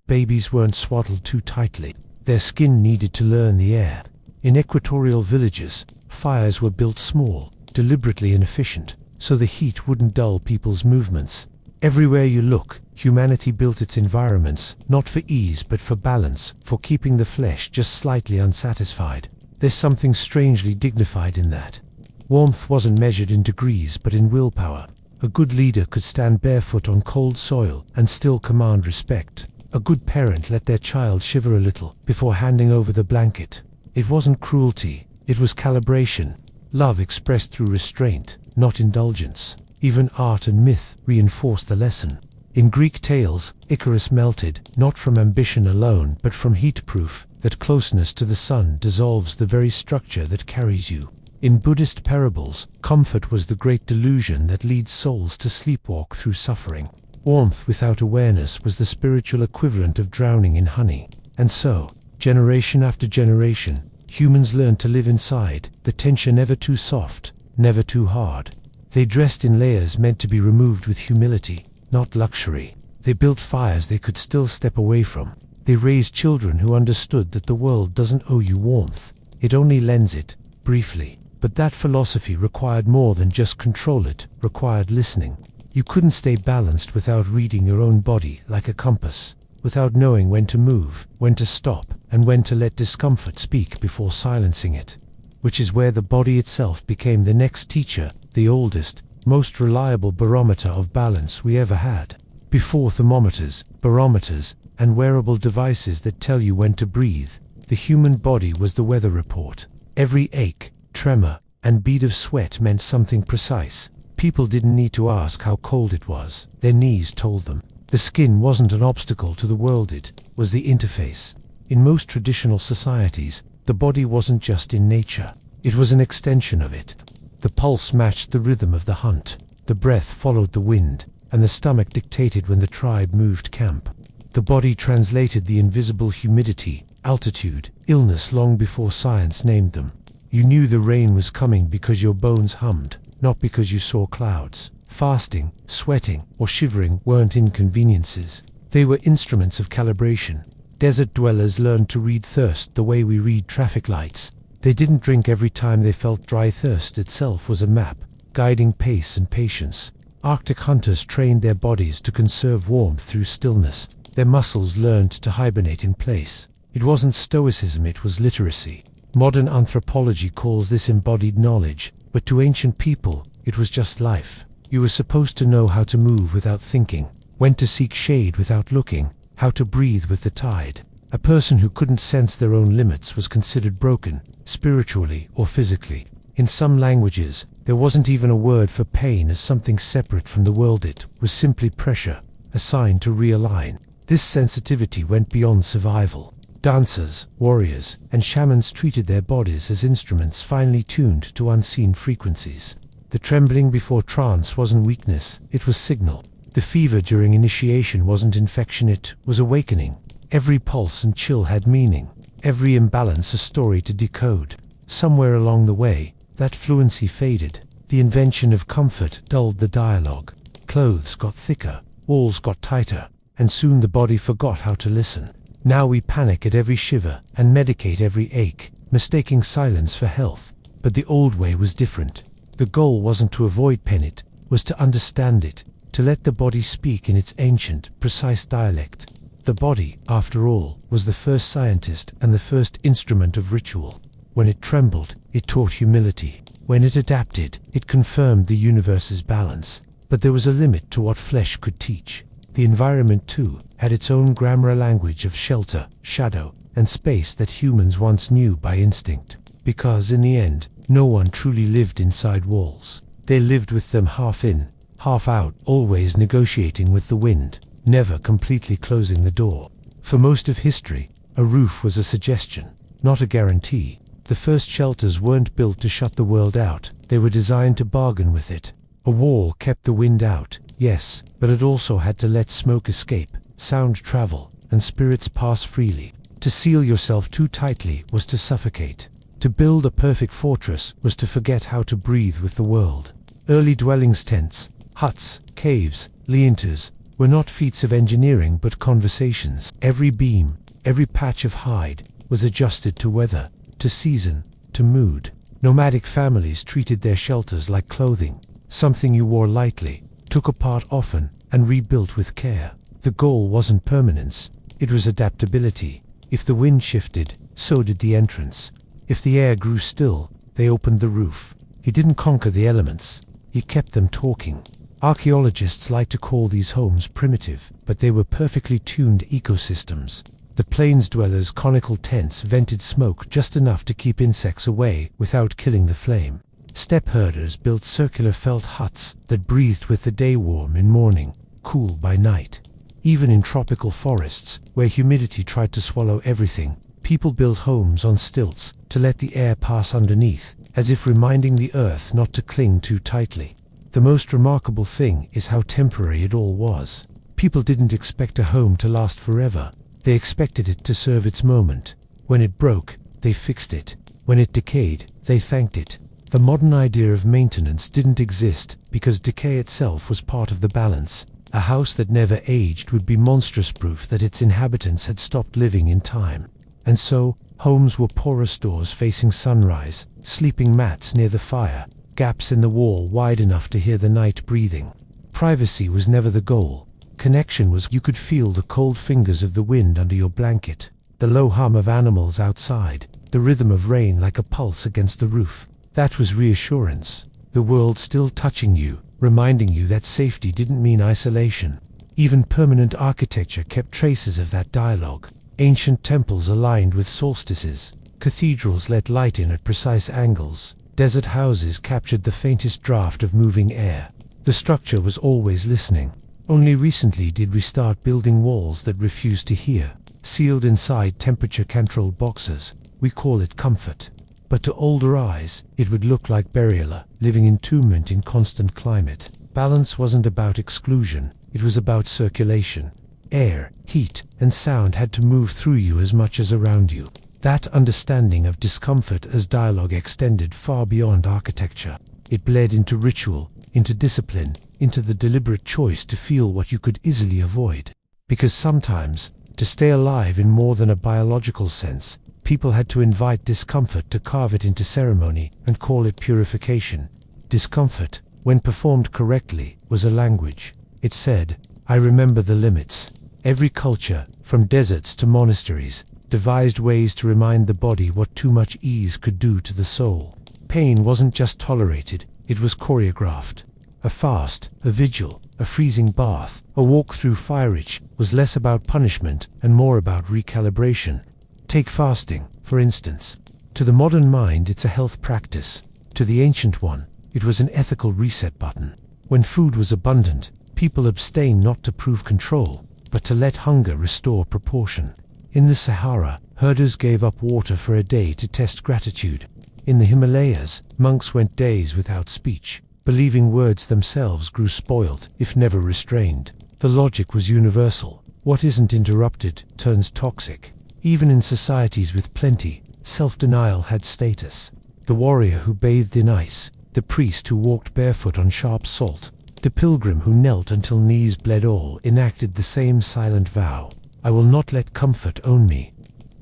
babies weren't swaddled too tightly. Their skin needed to learn the air. In equatorial villages, fires were built small, deliberately inefficient, so the heat wouldn't dull people's movements. Everywhere you look, humanity built its environments, not for ease but for balance, for keeping the flesh just slightly unsatisfied. There's something strangely dignified in that. Warmth wasn't measured in degrees but in willpower. A good leader could stand barefoot on cold soil and still command respect. A good parent let their child shiver a little before handing over the blanket. It wasn't cruelty, it was calibration. Love expressed through restraint, not indulgence. Even art and myth reinforced the lesson. In Greek tales, Icarus melted, not from ambition alone, but from heat-proof, that closeness to the sun dissolves the very structure that carries you. In Buddhist parables, comfort was the great delusion that leads souls to sleepwalk through suffering. Warmth without awareness was the spiritual equivalent of drowning in honey. And so, generation after generation, humans learned to live inside, the tension never too soft, never too hard. They dressed in layers meant to be removed with humility, not luxury. They built fires they could still step away from. They raised children who understood that the world doesn't owe you warmth. It only lends it, briefly. But that philosophy required more than just control, it required listening. You couldn't stay balanced without reading your own body like a compass, without knowing when to move, when to stop, and when to let discomfort speak before silencing it. Which is where the body itself became the next teacher, the oldest, most reliable barometer of balance we ever had. Before thermometers, barometers, and wearable devices that tell you when to breathe, the human body was the weather report. Every ache, tremor, and bead of sweat meant something precise. People didn't need to ask how cold it was. Their knees told them. The skin wasn't an obstacle to the world, it was the interface. In most traditional societies, the body wasn't just in nature. It was an extension of it. The pulse matched the rhythm of the hunt. The breath followed the wind, and the stomach dictated when the tribe moved camp. The body translated the invisible humidity, altitude, illness long before science named them. You knew the rain was coming because your bones hummed, not because you saw clouds. Fasting, sweating, or shivering weren't inconveniences. They were instruments of calibration. Desert dwellers learned to read thirst the way we read traffic lights. They didn't drink every time they felt dry. Thirst itself was a map, guiding pace and patience. Arctic hunters trained their bodies to conserve warmth through stillness. Their muscles learned to hibernate in place. It wasn't stoicism, it was literacy. Modern anthropology calls this embodied knowledge, but to ancient people, it was just life. You were supposed to know how to move without thinking, when to seek shade without looking, how to breathe with the tide. A person who couldn't sense their own limits was considered broken, spiritually or physically. In some languages, there wasn't even a word for pain as something separate from the world. It was simply pressure, a sign to realign. This sensitivity went beyond survival. Dancers, warriors, and shamans treated their bodies as instruments finely tuned to unseen frequencies. The trembling before trance wasn't weakness, it was signal. The fever during initiation wasn't infection, it was awakening. Every pulse and chill had meaning, every imbalance a story to decode. Somewhere along the way, that fluency faded. The invention of comfort dulled the dialogue. Clothes got thicker, walls got tighter, and soon the body forgot how to listen. Now we panic at every shiver and medicate every ache, mistaking silence for health. But the old way was different. The goal wasn't to avoid pain, it was to understand it, to let the body speak in its ancient, precise dialect. The body, after all, was the first scientist and the first instrument of ritual. When it trembled, it taught humility. When it adapted, it confirmed the universe's balance. But there was a limit to what flesh could teach. The environment, too, had its own grammar language of shelter, shadow, and space that humans once knew by instinct. Because in the end, no one truly lived inside walls. They lived with them half in, half out, always negotiating with the wind, never completely closing the door. For most of history, a roof was a suggestion, not a guarantee. The first shelters weren't built to shut the world out, they were designed to bargain with it. A wall kept the wind out, yes, but it also had to let smoke escape, sound travel, and spirits pass freely. To seal yourself too tightly was to suffocate. To build a perfect fortress was to forget how to breathe with the world. Early dwellings, tents, huts, caves, lean-tos, were not feats of engineering but conversations. Every beam, every patch of hide, was adjusted to weather, to season, to mood. Nomadic families treated their shelters like clothing, something you wore lightly, took apart often, and rebuilt with care. The goal wasn't permanence, it was adaptability. If the wind shifted, so did the entrance. If the air grew still, they opened the roof. He didn't conquer the elements, he kept them talking. Archaeologists like to call these homes primitive, but they were perfectly tuned ecosystems. The plains dwellers' conical tents vented smoke just enough to keep insects away without killing the flame. Steppe herders built circular felt huts that breathed with the day, warm in morning, cool by night. Even in tropical forests, where humidity tried to swallow everything, people built homes on stilts to let the air pass underneath, as if reminding the earth not to cling too tightly. The most remarkable thing is how temporary it all was. People didn't expect a home to last forever. They expected it to serve its moment. When it broke, they fixed it. When it decayed, they thanked it. The modern idea of maintenance didn't exist because decay itself was part of the balance. A house that never aged would be monstrous proof that its inhabitants had stopped living in time. And so, homes were porous doors facing sunrise, sleeping mats near the fire, gaps in the wall wide enough to hear the night breathing. Privacy was never the goal. Connection was. You could feel the cold fingers of the wind under your blanket, the low hum of animals outside, the rhythm of rain like a pulse against the roof. That was reassurance. The world still touching you, reminding you that safety didn't mean isolation. Even permanent architecture kept traces of that dialogue. Ancient temples aligned with solstices. Cathedrals let light in at precise angles. Desert houses captured the faintest draft of moving air. The structure was always listening. Only recently did we start building walls that refused to hear. Sealed inside temperature-controlled boxes, we call it comfort. But to older eyes, it would look like burial, living entombment in constant climate. Balance wasn't about exclusion, it was about circulation. Air, heat, and sound had to move through you as much as around you. That understanding of discomfort as dialogue extended far beyond architecture. It bled into ritual, into discipline, into the deliberate choice to feel what you could easily avoid. Because sometimes, To stay alive in more than a biological sense, people had to invite discomfort to carve it into ceremony and call it purification. Discomfort, when performed correctly, was a language. It said, "I remember the limits." Every culture, from deserts to monasteries, devised ways to remind the body what too much ease could do to the soul. Pain wasn't just tolerated, it was choreographed. A fast, a vigil, a freezing bath, a walk through fire-itch was less about punishment and more about recalibration. Take fasting, for instance. To the modern mind, it's a health practice. To the ancient one, it was an ethical reset button. When food was abundant, people abstained not to prove control, but to let hunger restore proportion. In the Sahara, herders gave up water for a day to test gratitude. In the Himalayas, monks went days without speech, believing words themselves grew spoiled if never restrained. The logic was universal. What isn't interrupted turns toxic. Even in societies with plenty, self-denial had status. The warrior who bathed in ice, the priest who walked barefoot on sharp salt, the pilgrim who knelt until knees bled all enacted the same silent vow: I will not let comfort own me.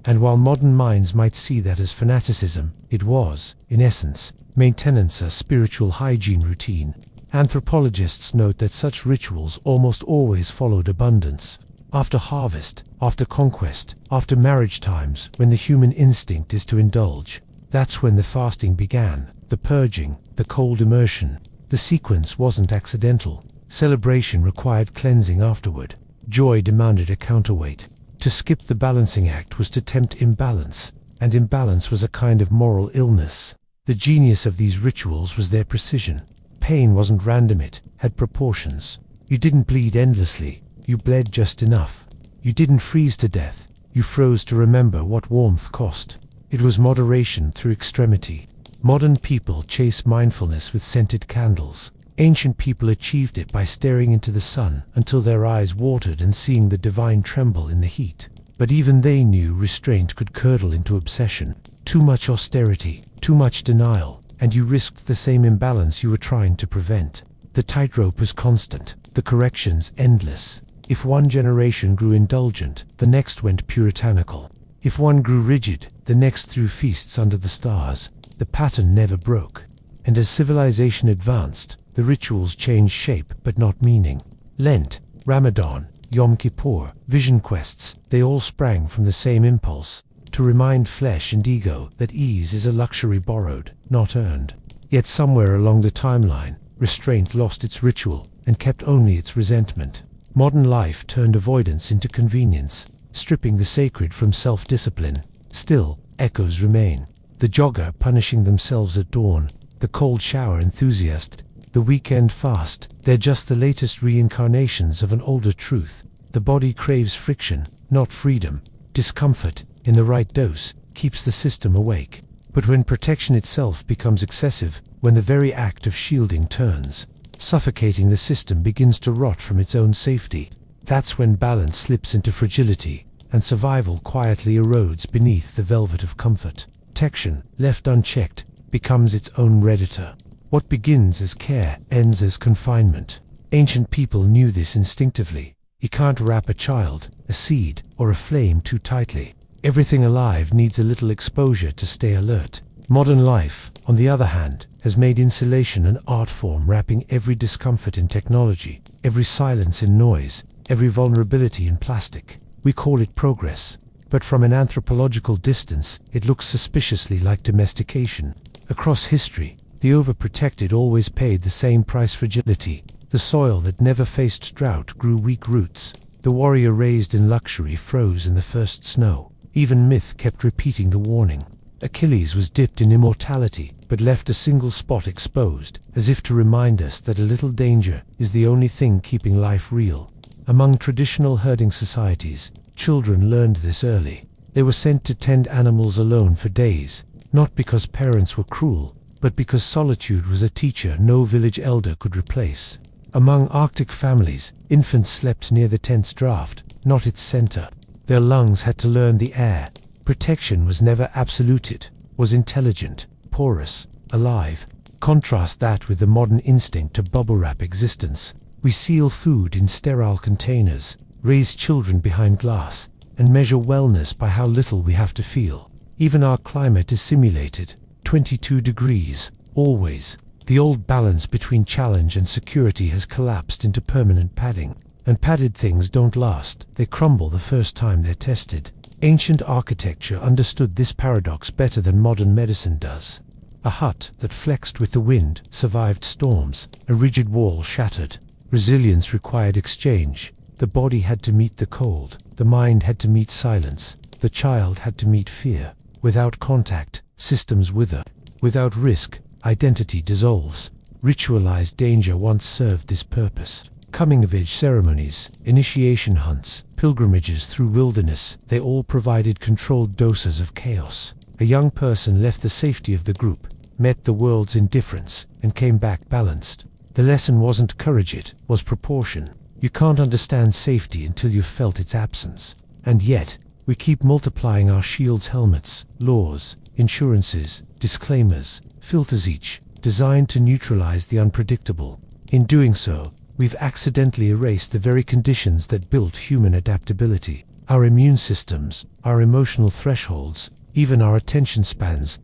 And while modern minds might see that as fanaticism, it was, in essence, maintenance, a spiritual hygiene routine. Anthropologists note that such rituals almost always followed abundance. After harvest, after conquest, after marriage times, when the human instinct is to indulge, that's when the fasting began, the purging, the cold immersion. The sequence wasn't accidental. Celebration required cleansing afterward. Joy demanded a counterweight. To skip the balancing act was to tempt imbalance, and imbalance was a kind of moral illness. The genius of these rituals was their precision. Pain wasn't random, it had proportions. You didn't bleed endlessly, you bled just enough. You didn't freeze to death, you froze to remember what warmth cost. It was moderation through extremity. Modern people chase mindfulness with scented candles. Ancient people achieved it by staring into the sun until their eyes watered and seeing the divine tremble in the heat. But even they knew restraint could curdle into obsession. Too much austerity, too much denial, and you risked the same imbalance you were trying to prevent. The tightrope was constant, the corrections endless. If one generation grew indulgent, the next went puritanical. If one grew rigid, the next threw feasts under the stars. The pattern never broke. And as civilization advanced, the rituals changed shape but not meaning. Lent, Ramadan, Yom Kippur, vision quests, they all sprang from the same impulse: to remind flesh and ego that ease is a luxury borrowed, not earned. Yet somewhere along the timeline, restraint lost its ritual and kept only its resentment. Modern life turned avoidance into convenience, stripping the sacred from self-discipline. Still, echoes remain. The jogger punishing themselves at dawn, the cold shower enthusiast, the weekend fast, they're just the latest reincarnations of an older truth. The body craves friction, not freedom. Discomfort, in the right dose, keeps the system awake. But when protection itself becomes excessive, when the very act of shielding turns, suffocating, the system begins to rot from its own safety. That's when balance slips into fragility, and survival quietly erodes beneath the velvet of comfort. Protection, left unchecked, becomes its own redditor. What begins as care ends as confinement. Ancient people knew this instinctively. You can't wrap a child, a seed, or a flame too tightly. Everything alive needs a little exposure to stay alert. Modern life, on the other hand, has made insulation an art form, wrapping every discomfort in technology, every silence in noise, every vulnerability in plastic. We call it progress. But from an anthropological distance, it looks suspiciously like domestication. Across history, the overprotected always paid the same price: fragility. The soil that never faced drought grew weak roots. The warrior raised in luxury froze in the first snow. Even myth kept repeating the warning. Achilles was dipped in immortality, but left a single spot exposed, as if to remind us that a little danger is the only thing keeping life real. Among traditional herding societies, children learned this early. They were sent to tend animals alone for days, not because parents were cruel, but because solitude was a teacher no village elder could replace. Among Arctic families, infants slept near the tent's draft, not its center. Their lungs had to learn the air. Protection was never absolute, it was intelligent, porous, alive. Contrast that with the modern instinct to bubble-wrap existence. We seal food in sterile containers, raise children behind glass, and measure wellness by how little we have to feel. Even our climate is simulated. 22 degrees, always. The old balance between challenge and security has collapsed into permanent padding. And padded things don't last, they crumble the first time they're tested. Ancient architecture understood this paradox better than modern medicine does. A hut that flexed with the wind survived storms, a rigid wall shattered. Resilience required exchange. The body had to meet the cold, the mind had to meet silence, the child had to meet fear. Without contact, systems wither. Without risk, identity dissolves. Ritualized danger once served this purpose. Coming-of-age ceremonies, initiation hunts, pilgrimages through wilderness, they all provided controlled doses of chaos. A young person left the safety of the group, met the world's indifference, and came back balanced. The lesson wasn't courage, it was proportion. You can't understand safety until you've felt its absence. And yet, we keep multiplying our shields, helmets, laws, insurances, disclaimers, filters, each designed to neutralize the unpredictable. In doing so, we've accidentally erased the very conditions that built human adaptability. Our immune systems, our emotional thresholds, even our attention spans,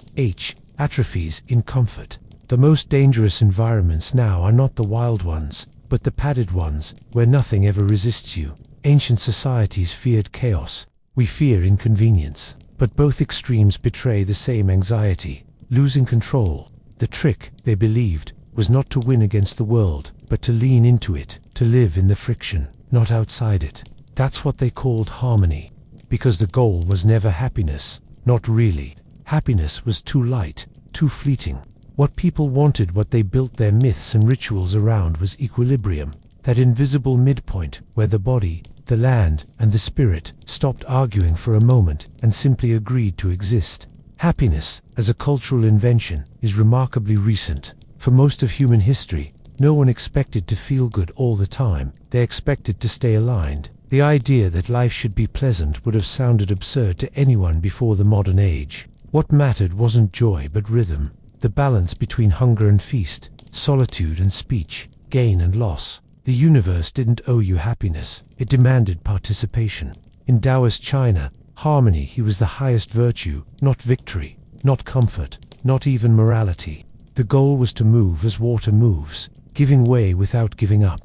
atrophies in comfort. The most dangerous environments now are not the wild ones, but the padded ones, where nothing ever resists you. Ancient societies feared chaos. We fear inconvenience. But both extremes betray the same anxiety, losing control. The trick, they believed, was not to win against the world, but to lean into it, to live in the friction, not outside it. That's what they called harmony. Because the goal was never happiness. Not really. Happiness was too light, too fleeting. What people wanted, what they built their myths and rituals around, was equilibrium. That invisible midpoint where the body, the land, and the spirit stopped arguing for a moment and simply agreed to exist. Happiness, as a cultural invention, is remarkably recent. For most of human history, no one expected to feel good all the time. They expected to stay aligned. The idea that life should be pleasant would have sounded absurd to anyone before the modern age. What mattered wasn't joy but rhythm, the balance between hunger and feast, solitude and speech, gain and loss. The universe didn't owe you happiness, it demanded participation. In Taoist China, harmony was the highest virtue, not victory, not comfort, not even morality. The goal was to move as water moves, giving way without giving up.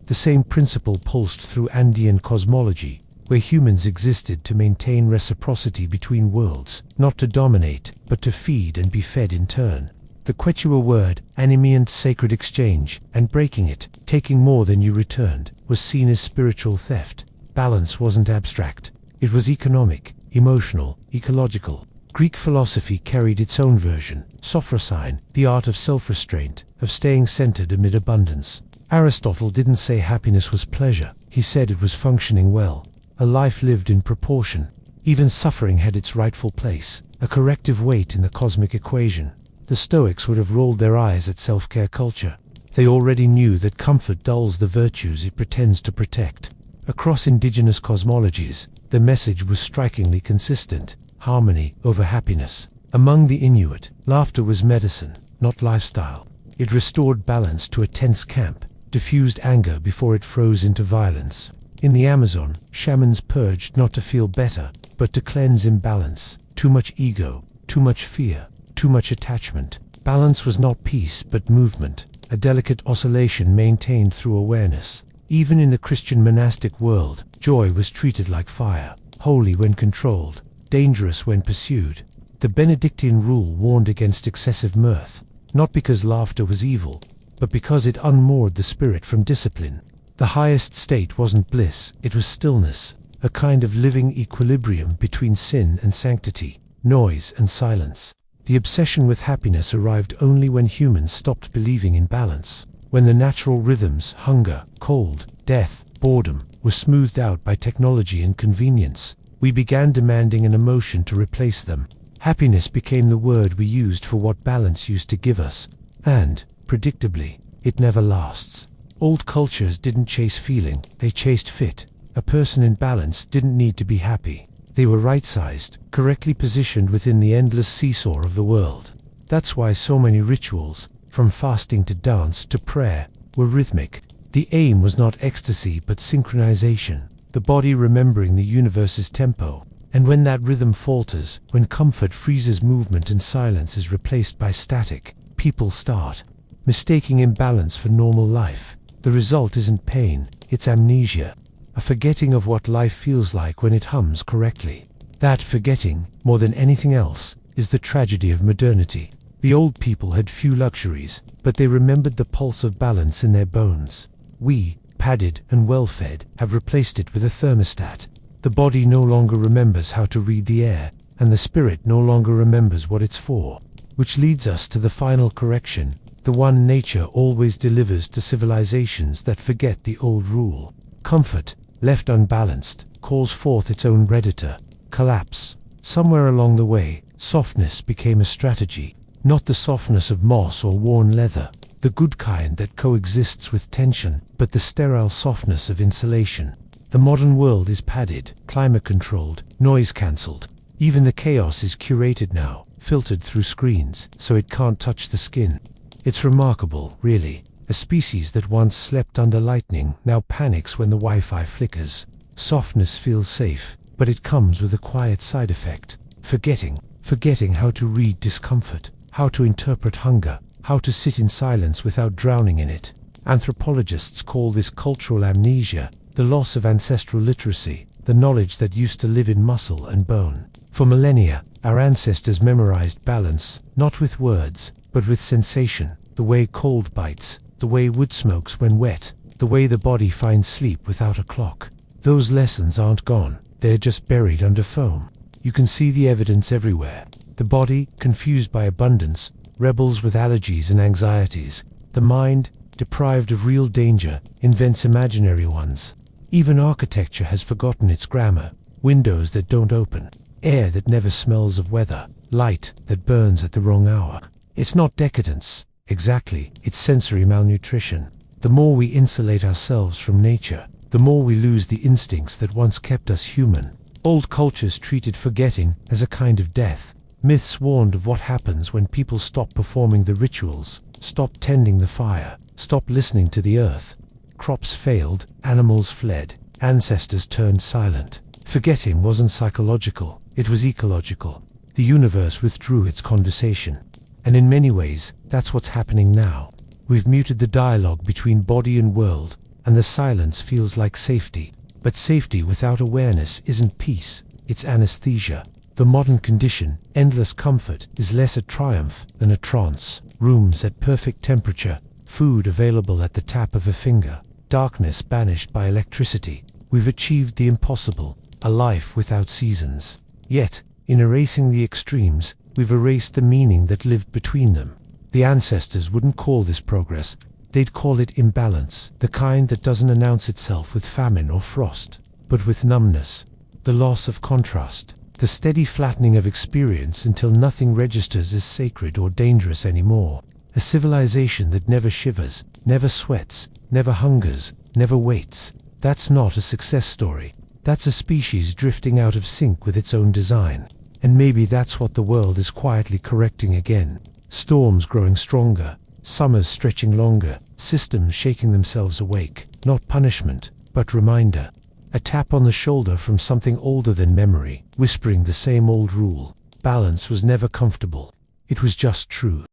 The same principle pulsed through Andean cosmology, where humans existed to maintain reciprocity between worlds, not to dominate, but to feed and be fed in turn. The Quechua word, animient sacred exchange, and breaking it, taking more than you returned, was seen as spiritual theft. Balance wasn't abstract. It was economic, emotional, ecological. Greek philosophy carried its own version, sophrosine, the art of self-restraint, of staying centered amid abundance. Aristotle didn't say happiness was pleasure, he said it was functioning well. A life lived in proportion. Even suffering had its rightful place, a corrective weight in the cosmic equation. The Stoics would have rolled their eyes at self-care culture. They already knew that comfort dulls the virtues it pretends to protect. Across indigenous cosmologies, the message was strikingly consistent: harmony over happiness. Among the Inuit, laughter was medicine, not lifestyle. It restored balance to a tense camp, diffused anger before it froze into violence. In the Amazon, shamans purged not to feel better, but to cleanse imbalance. Too much ego, too much fear, too much attachment. Balance was not peace but movement, a delicate oscillation maintained through awareness. Even in the Christian monastic world, joy was treated like fire, holy when controlled, dangerous when pursued. The Benedictine rule warned against excessive mirth, not because laughter was evil, but because it unmoored the spirit from discipline. The highest state wasn't bliss, it was stillness, a kind of living equilibrium between sin and sanctity, noise and silence. The obsession with happiness arrived only when humans stopped believing in balance, when the natural rhythms, hunger, cold, death, boredom, were smoothed out by technology and convenience. We began demanding an emotion to replace them. Happiness became the word we used for what balance used to give us, and, predictably, it never lasts. Old cultures didn't chase feeling, they chased fit. A person in balance didn't need to be happy. They were right-sized, correctly positioned within the endless seesaw of the world. That's why so many rituals, from fasting to dance to prayer, were rhythmic. The aim was not ecstasy but synchronization. the body remembering the universe's tempo. And when that rhythm falters, when comfort freezes movement and silence is replaced by static, people start mistaking imbalance for normal life. The result isn't pain, it's amnesia, a forgetting of what life feels like when it hums correctly. That forgetting, more than anything else, is the tragedy of modernity. The old people had few luxuries, but they remembered the pulse of balance in their bones. We, padded and well-fed, have replaced it with a thermostat. The body no longer remembers how to read the air, and the spirit no longer remembers what it's for. Which leads us to the final correction, the one nature always delivers to civilizations that forget the old rule. Comfort, left unbalanced, calls forth its own redditor, collapse. Somewhere along the way, softness became a strategy, not the softness of moss or worn leather, the good kind that coexists with tension, but the sterile softness of insulation. The modern world is padded, climate-controlled, noise-cancelled. Even the chaos is curated now, filtered through screens, so it can't touch the skin. It's remarkable, really. A species that once slept under lightning now panics when the Wi-Fi flickers. Softness feels safe, but it comes with a quiet side effect. Forgetting how to read discomfort, how to interpret hunger, how to sit in silence without drowning in it. Anthropologists call this cultural amnesia, the loss of ancestral literacy, the knowledge that used to live in muscle and bone. For millennia, our ancestors memorized balance, not with words, but with sensation, the way cold bites, the way wood smokes when wet, the way the body finds sleep without a clock. Those lessons aren't gone, they're just buried under foam. You can see the evidence everywhere. The body, confused by abundance, rebels with allergies and anxieties. The mind, deprived of real danger, invents imaginary ones. Even architecture has forgotten its grammar. Windows that don't open, air that never smells of weather, light that burns at the wrong hour. It's not decadence, exactly, it's sensory malnutrition. The more we insulate ourselves from nature, the more we lose the instincts that once kept us human. Old cultures treated forgetting as a kind of death. Myths warned of what happens when people stop performing the rituals, stop tending the fire, stop listening to the earth. Crops failed, animals fled, ancestors turned silent. Forgetting wasn't psychological, it was ecological. The universe withdrew its conversation. And in many ways, that's what's happening now. We've muted the dialogue between body and world, and the silence feels like safety. But safety without awareness isn't peace, it's anesthesia. The modern condition, endless comfort, is less a triumph than a trance. Rooms at perfect temperature, food available at the tap of a finger, darkness banished by electricity. We've achieved the impossible, a life without seasons. Yet, in erasing the extremes, we've erased the meaning that lived between them. The ancestors wouldn't call this progress, they'd call it imbalance, the kind that doesn't announce itself with famine or frost, but with numbness, the loss of contrast, the steady flattening of experience until nothing registers as sacred or dangerous anymore. A civilization that never shivers, never sweats, never hungers, never waits. That's not a success story. That's a species drifting out of sync with its own design. And maybe that's what the world is quietly correcting again. Storms growing stronger, summers stretching longer, systems shaking themselves awake. Not punishment, but reminder. A tap on the shoulder from something older than memory, whispering the same old rule. Balance was never comfortable. It was just true.